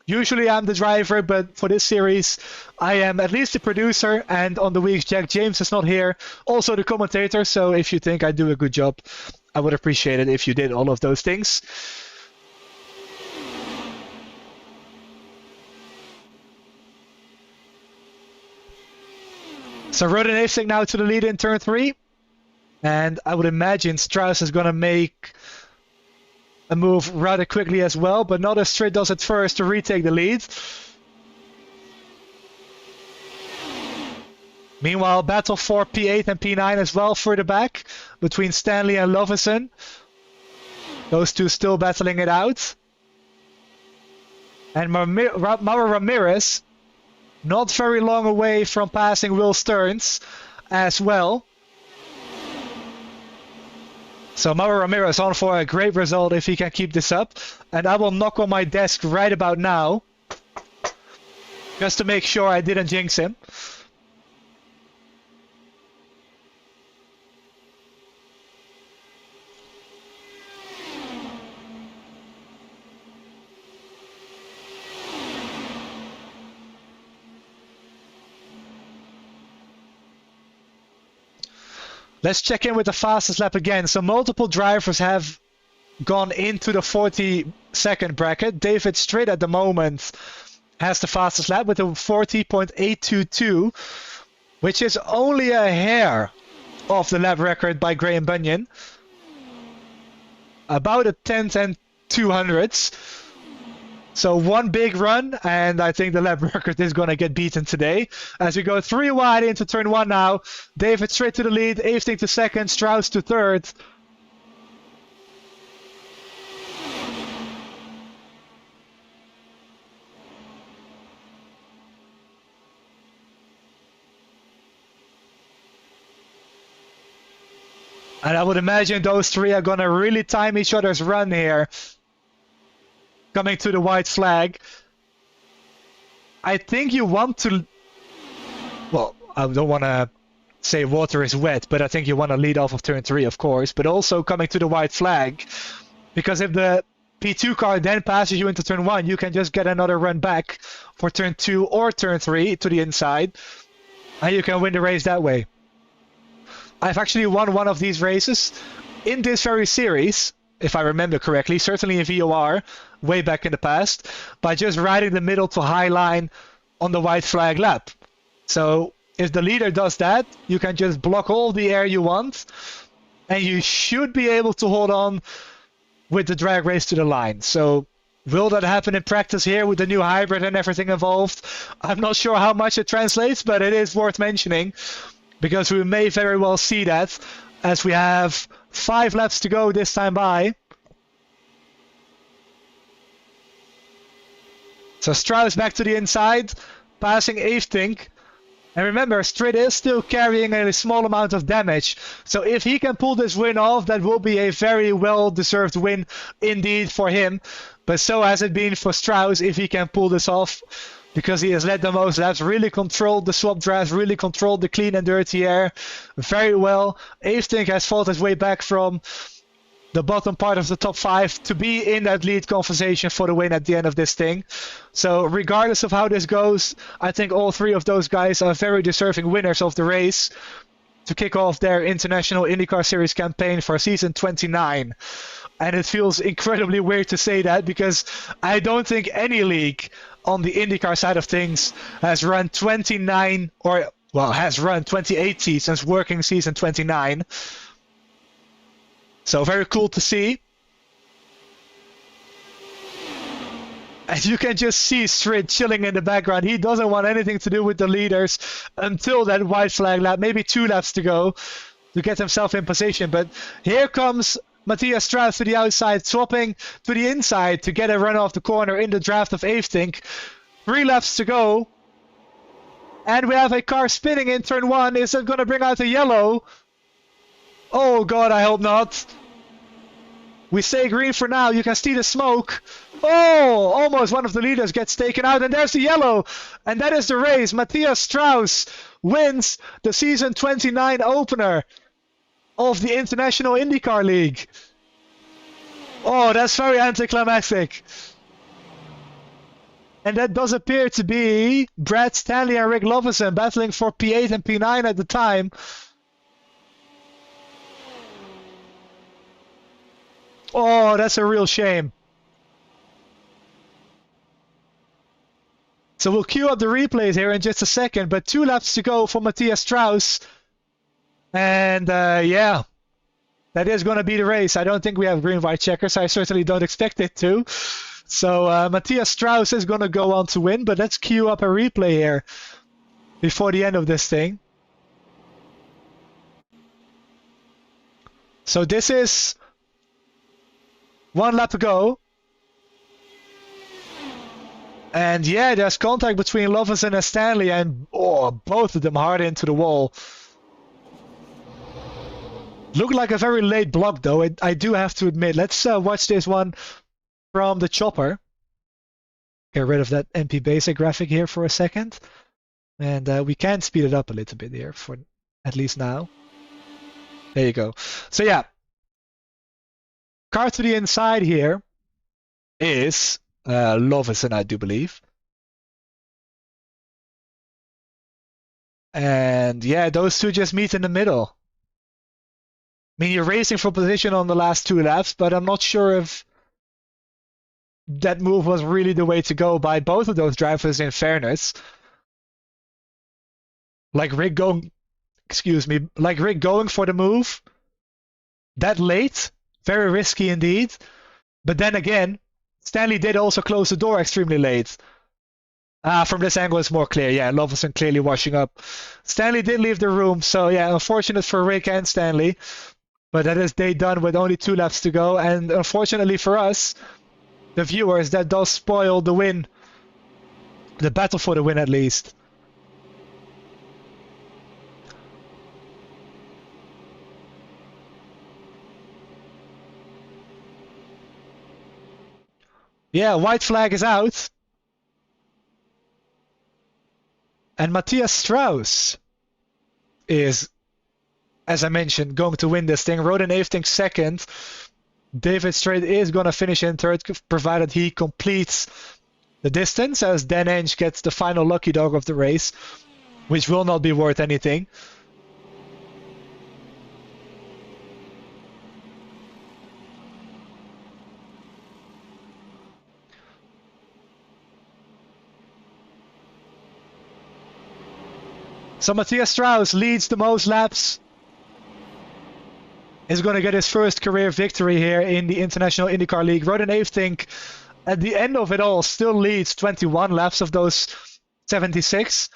Usually I'm the driver, but for this series, I am at least the producer, and on the weeks Jack James is not here, also the commentator. So if you think I do a good job, I would appreciate it if you did all of those things. So Roden Eefsink now to the lead in turn 3. And I would imagine Strauss is going to make a move rather quickly as well, but not as Strid does it first to retake the lead. Meanwhile, battle for P8 and P9 as well further back between Stanley and Lovison. Those two still battling it out. And Mauro Ramirez not very long away from passing Will Stearns as well. So Mauro Ramirez on for a great result if he can keep this up. And I will knock on my desk right about now, just to make sure I didn't jinx him. Let's check in with the fastest lap again. So multiple drivers have gone into the 40-second bracket. David Strid at the moment has the fastest lap with a 40.822, which is only a hair off the lap record by Graham Bunyan. About a 10th and 200ths. So one big run, and I think the lap record is going to get beaten today. As we go 3 wide into turn 1 now. David straight to the lead, Eefsink to second, Strauss to third. And I would imagine those three are going to really time each other's run here. Coming to the white flag. I think you want to... Well, I don't want to say water is wet, but I think you want to lead off of turn 3, of course. But also coming to the white flag. Because if the P2 car then passes you into turn 1, you can just get another run back for turn 2 or turn 3 to the inside. And you can win the race that way. I've actually won one of these races in this very series, if I remember correctly, certainly in VOR, way back in the past, by just riding the middle to high line on the white flag lap. So if the leader does that, you can just block all the air you want, and you should be able to hold on with the drag race to the line. So will that happen in practice here with the new hybrid and everything involved? I'm not sure how much it translates, but it is worth mentioning, because we may very well see that as we have 5 laps to go this time by. So Strauss back to the inside, passing Eefsink. And remember, Strid is still carrying a small amount of damage. So if he can pull this win off, that will be a very well-deserved win indeed for him. But so has it been for Strauss if he can pull this off, because he has led the most laps, really controlled the swap drives, really controlled the clean and dirty air very well. Eefting has fought his way back from the bottom part of the top 5 to be in that lead conversation for the win at the end of this thing. So regardless of how this goes, I think all 3 of those guys are very deserving winners of the race to kick off their International IndyCar Series campaign for season 29. And it feels incredibly weird to say that, because I don't think any league on the IndyCar side of things has run 29 or, well, has run 28 seasons working season 29. So very cool to see. And you can just see Strid chilling in the background. He doesn't want anything to do with the leaders until that white flag lap, maybe 2 laps to go to get himself in position. But here comes Matthias Strauss to the outside, swapping to the inside to get a run off the corner in the draft of Eefting. 3 laps to go. And we have a car spinning in turn 1. Is it going to bring out a yellow? Oh god, I hope not. We stay green for now. You can see the smoke. Oh, almost one of the leaders gets taken out, and there's the yellow. And that is the race. Matthias Strauss wins the season 29 opener of the International IndyCar League. Oh, that's very anticlimactic. And that does appear to be Brad Stanley and Rick Lovison battling for P8 and P9 at the time. Oh, that's a real shame. So we'll queue up the replays here in just a second, but 2 laps to go for Matthias Strauss. And yeah, that is going to be the race. I don't think we have green-white checkers. I certainly don't expect it to. So Matthias Strauss is going to go on to win, but let's queue up a replay here before the end of this thing. So this is 1 lap to go. And yeah, there's contact between Lovison and Stanley, and oh, both of them hard into the wall. Looked like a very late block though, I do have to admit. Let's watch this one from the chopper. Get rid of that MP basic graphic here for a second. And we can speed it up a little bit here, for at least now. There you go. So yeah, car to the inside here is Lovison, I do believe. And yeah, those two just meet in the middle. I mean, you're racing for position on the last 2 laps, but I'm not sure if that move was really the way to go by both of those drivers, in fairness. Like Rick going for the move that late, very risky indeed. But then again, Stanley did also close the door extremely late. From this angle it's more clear. Yeah, Lovison clearly washing up. Stanley did leave the room, so yeah, unfortunate for Rick and Stanley. But that is day done with only 2 laps to go, and unfortunately for us, the viewers, that does spoil the win. The battle for the win, at least. Yeah, white flag is out. And Matthias Strauss is, as I mentioned, going to win this thing. Roden Eefting second. David Strait is going to finish in third, provided he completes the distance, as Dan Enge gets the final lucky dog of the race, which will not be worth anything. So Matthias Strauss leads the most laps. Is going to get his first career victory here in the International IndyCar League. Roden Eefting, at the end of it all, still leads 21 laps of those 76.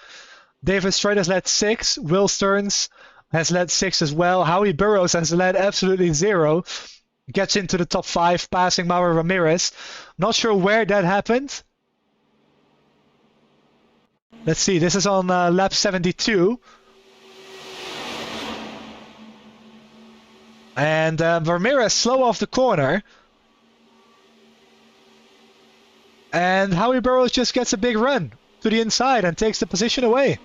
David Strait has led 6. Will Stearns has led 6 as well. Howie Burrows has led absolutely 0. Gets into the top 5, passing Mauro Ramirez. Not sure where that happened. Let's see, this is on lap 72. And Ramirez slow off the corner. And Howie Burrows just gets a big run to the inside and takes the position away.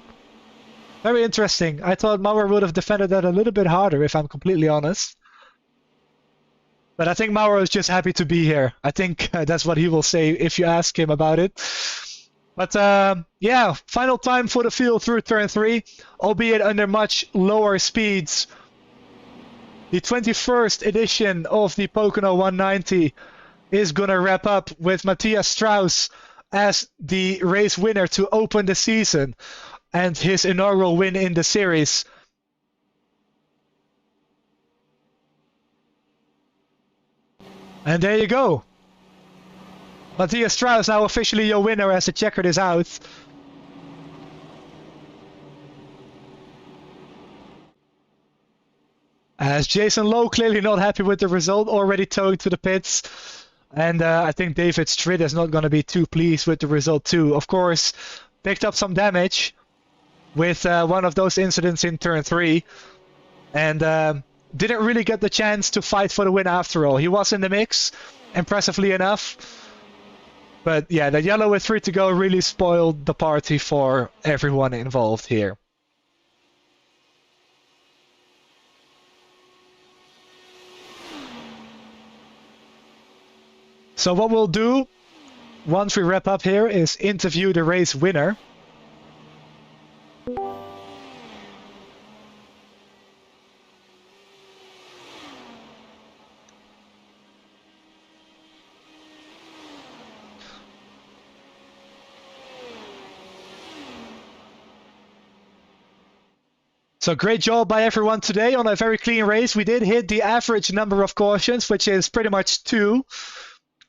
Very interesting. I thought Maurer would have defended that a little bit harder, if I'm completely honest. But I think Maurer is just happy to be here. I think that's what he will say if you ask him about it. But yeah, final time for the field through turn 3, albeit under much lower speeds. The 21st edition of the Pocono 190 is going to wrap up with Matthias Strauss as the race winner to open the season and his inaugural win in the series. And there you go. Matthias Strauss now officially your winner as the checkered is out. As Jason Lowe clearly not happy with the result, already towing to the pits. And I think David Stritt is not going to be too pleased with the result too. Of course, picked up some damage with one of those incidents in turn 3. And didn't really get the chance to fight for the win after all. He was in the mix, impressively enough. But yeah, the yellow with 3 to go really spoiled the party for everyone involved here. So what we'll do once we wrap up here is interview the race winner. So great job by everyone today on a very clean race. We did hit the average number of cautions, which is pretty much 2.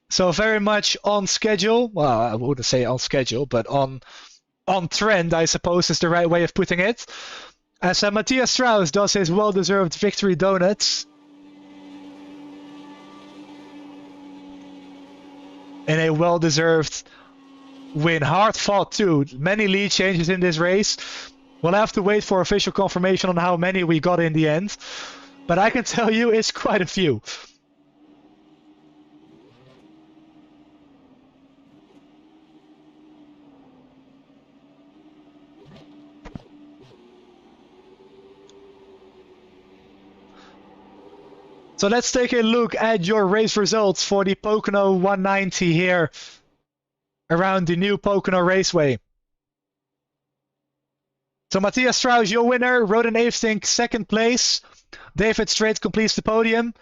So very much on schedule. Well, I wouldn't say on schedule, but on trend, I suppose is the right way of putting it. As Matthias Strauss does his well-deserved victory donuts. In a well-deserved win. Hard fought too. Many lead changes in this race. We'll have to wait for official confirmation on how many we got in the end. But I can tell you it's quite a few. So let's take a look at your race results for the Pocono 190 here around the new Pocono Raceway. So Matthias Strauss, your winner. Roden Avestink, 2nd place. David Stritt completes the podium.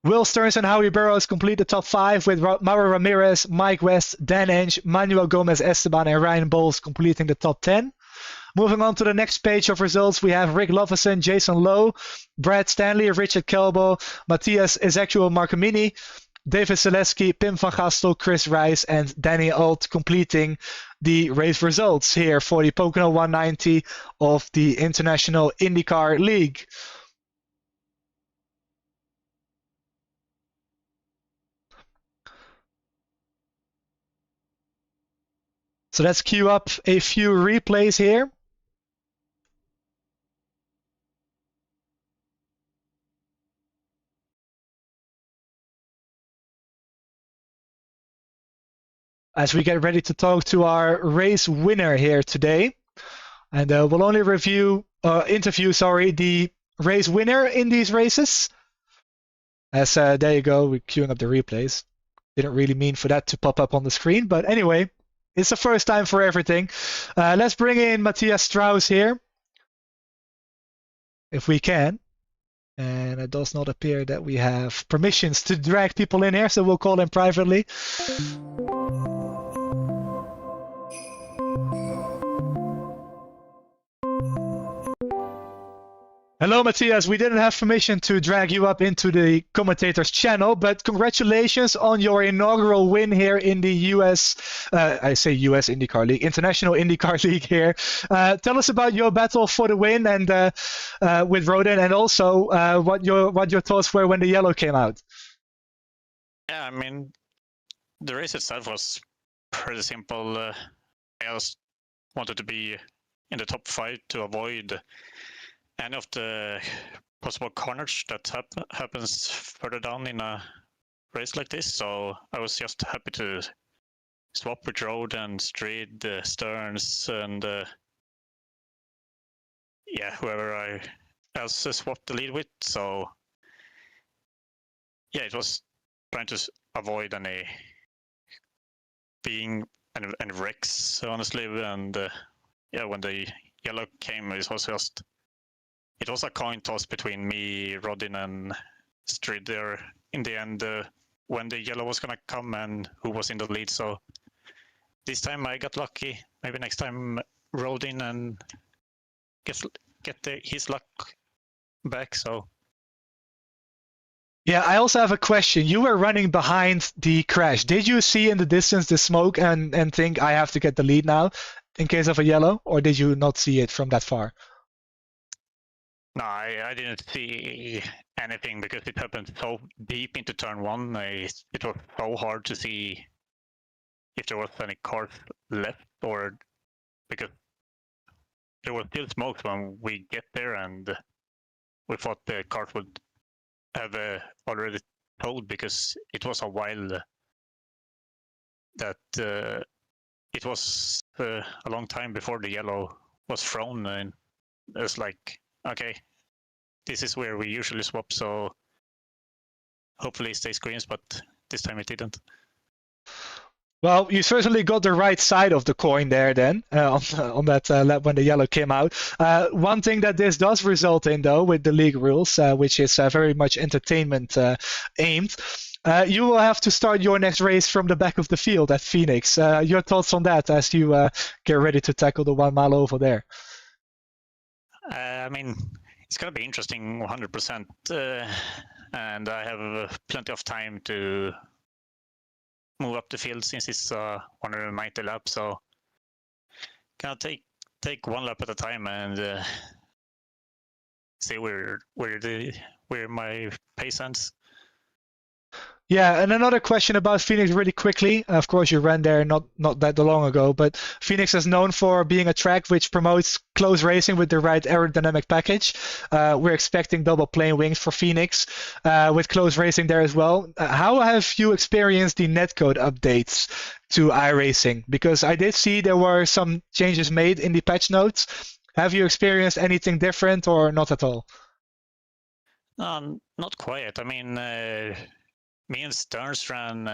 Will Stearns and Howie Burrows complete the top 5 with Mauro Ramirez, Mike West, Dan Enge, Manuel Gomez Esteban and Ryan Bowles completing the top 10. Moving on to the next page of results, we have Rick Lovison, Jason Lowe, Brad Stanley, Richard Kelbo, Matthias Ezekiel Marcamini, David Zaleski, Pim van Gastel, Chris Rice, and Danny Alt completing the race results here for the Pocono 190 of the International IndyCar League. So let's queue up a few replays here. As we get ready to talk to our race winner here today. And we'll only interview the race winner in these races. As there you go, we're queuing up the replays. Didn't really mean for that to pop up on the screen, but anyway, it's the first time for everything. Let's bring in Matthias Strauss here, if we can. And it does not appear that we have permissions to drag people in here, so we'll call him privately. Hello, Matthias. We didn't have permission to drag you up into the commentators channel, but congratulations on your inaugural win here in the US, I say US IndyCar League, International IndyCar League here. Tell us about your battle for the win and with Roden, and also what your thoughts were when the yellow came out. Yeah, I mean, the race itself was pretty simple. I just wanted to be in the top 5 to avoid any of the possible carnage that happens further down in a race like this. So I was just happy to swap with road and street, Stearns, and yeah, whoever I else swapped the lead with. So yeah, it was trying to avoid any being and wrecks, honestly. And yeah, when the yellow came, it was a coin toss between me, Rodin, and Street there in the end when the yellow was gonna come and who was in the lead. So this time I got lucky. Maybe next time Rodin and get his luck back. So Yeah, I also have a question. You were running behind the crash. Did you see in the distance the smoke and think I have to get the lead now in case of a yellow, or did you not see it from that far? No, I didn't see anything because it happened so deep into turn one. It was so hard to see if there was any cars left, or because there was still smoke when we get there, and we thought the cars would have already told, because it was a while that it was a long time before the yellow was thrown, and it was like, okay, this is where we usually swap, so hopefully it stays greens, but this time it didn't. Well, you certainly got the right side of the coin there then, on that lap when the yellow came out. One thing that this does result in, though, with the league rules, which is very much entertainment aimed, you will have to start your next race from the back of the field at Phoenix. Your thoughts on that as you get ready to tackle the 1 mile oval there? I mean, it's going to be interesting 100%, and I have plenty of time to move up the field since it's 190 laps, so can I take one lap at a time and see where my pace ends. Yeah, and another question about Phoenix really quickly. Of course, you ran there not that long ago, but Phoenix is known for being a track which promotes close racing with the right aerodynamic package. We're expecting double plane wings for Phoenix with close racing there as well. How have you experienced the netcode updates to iRacing? Because I did see there were some changes made in the patch notes. Have you experienced anything different or not at all? Not quite. I mean, me and Stearns ran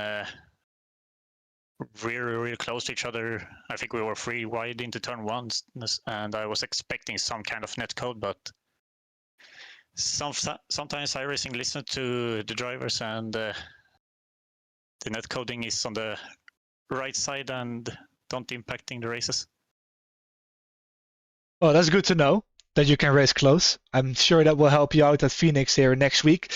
really close to each other. I think we were 3 wide into turn 1, and I was expecting some kind of netcode, but sometimes iRacing listens to the drivers, and the netcoding is on the right side and don't impacting the races. Well, that's good to know that you can race close. I'm sure that will help you out at Phoenix here next week.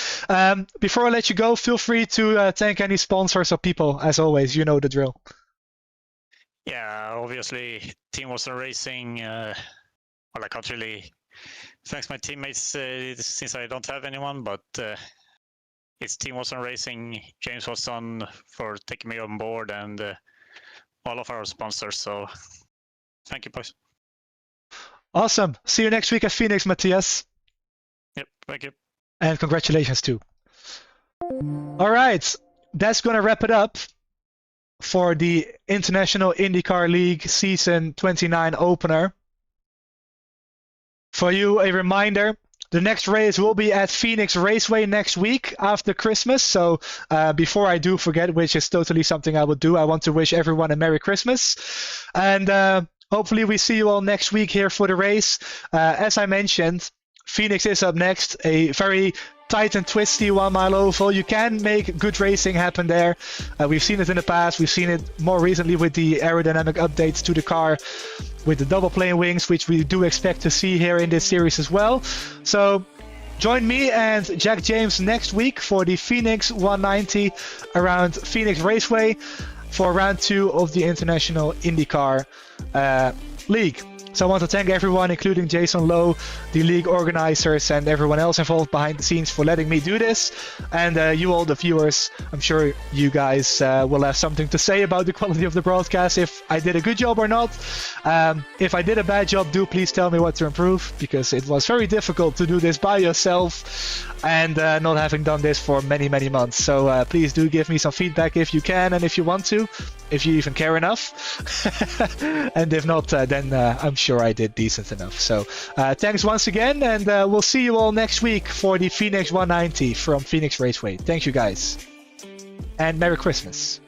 Before I let you go, feel free to thank any sponsors or people. As always, you know the drill. Yeah, obviously, Team Watson Racing. Well, I can't really thank my teammates since I don't have anyone, but it's Team Watson Racing, James Watson for taking me on board, and all of our sponsors. So thank you, boys. Awesome. See you next week at Phoenix, Matthias. Yep, thank you. And congratulations too. All right, that's going to wrap it up for the International IndyCar League Season 29 opener. For you, a reminder, the next race will be at Phoenix Raceway next week after Christmas. So before I do forget, which is totally something I will do, I want to wish everyone a Merry Christmas. And hopefully we see you all next week here for the race. As I mentioned, Phoenix is up next, a very tight and twisty 1 mile oval. You can make good racing happen there. We've seen it in the past. We've seen it more recently with the aerodynamic updates to the car with the double plane wings, which we do expect to see here in this series as well. So join me and Jack James next week for the Phoenix 190 around Phoenix Raceway for round 2 of the International IndyCar League. So I want to thank everyone, including Jason Lowe, the league organizers, and everyone else involved behind the scenes for letting me do this. And you all, the viewers, I'm sure you guys will have something to say about the quality of the broadcast, if I did a good job or not. If I did a bad job, do please tell me what to improve, because it was very difficult to do this by yourself and not having done this for many months. So please do give me some feedback if you can and if you want to. if you even care enough. And if not, then I'm sure I did decent enough. So thanks once again, and we'll see you all next week for the Phoenix 190 from Phoenix Raceway. Thank you guys, and Merry Christmas.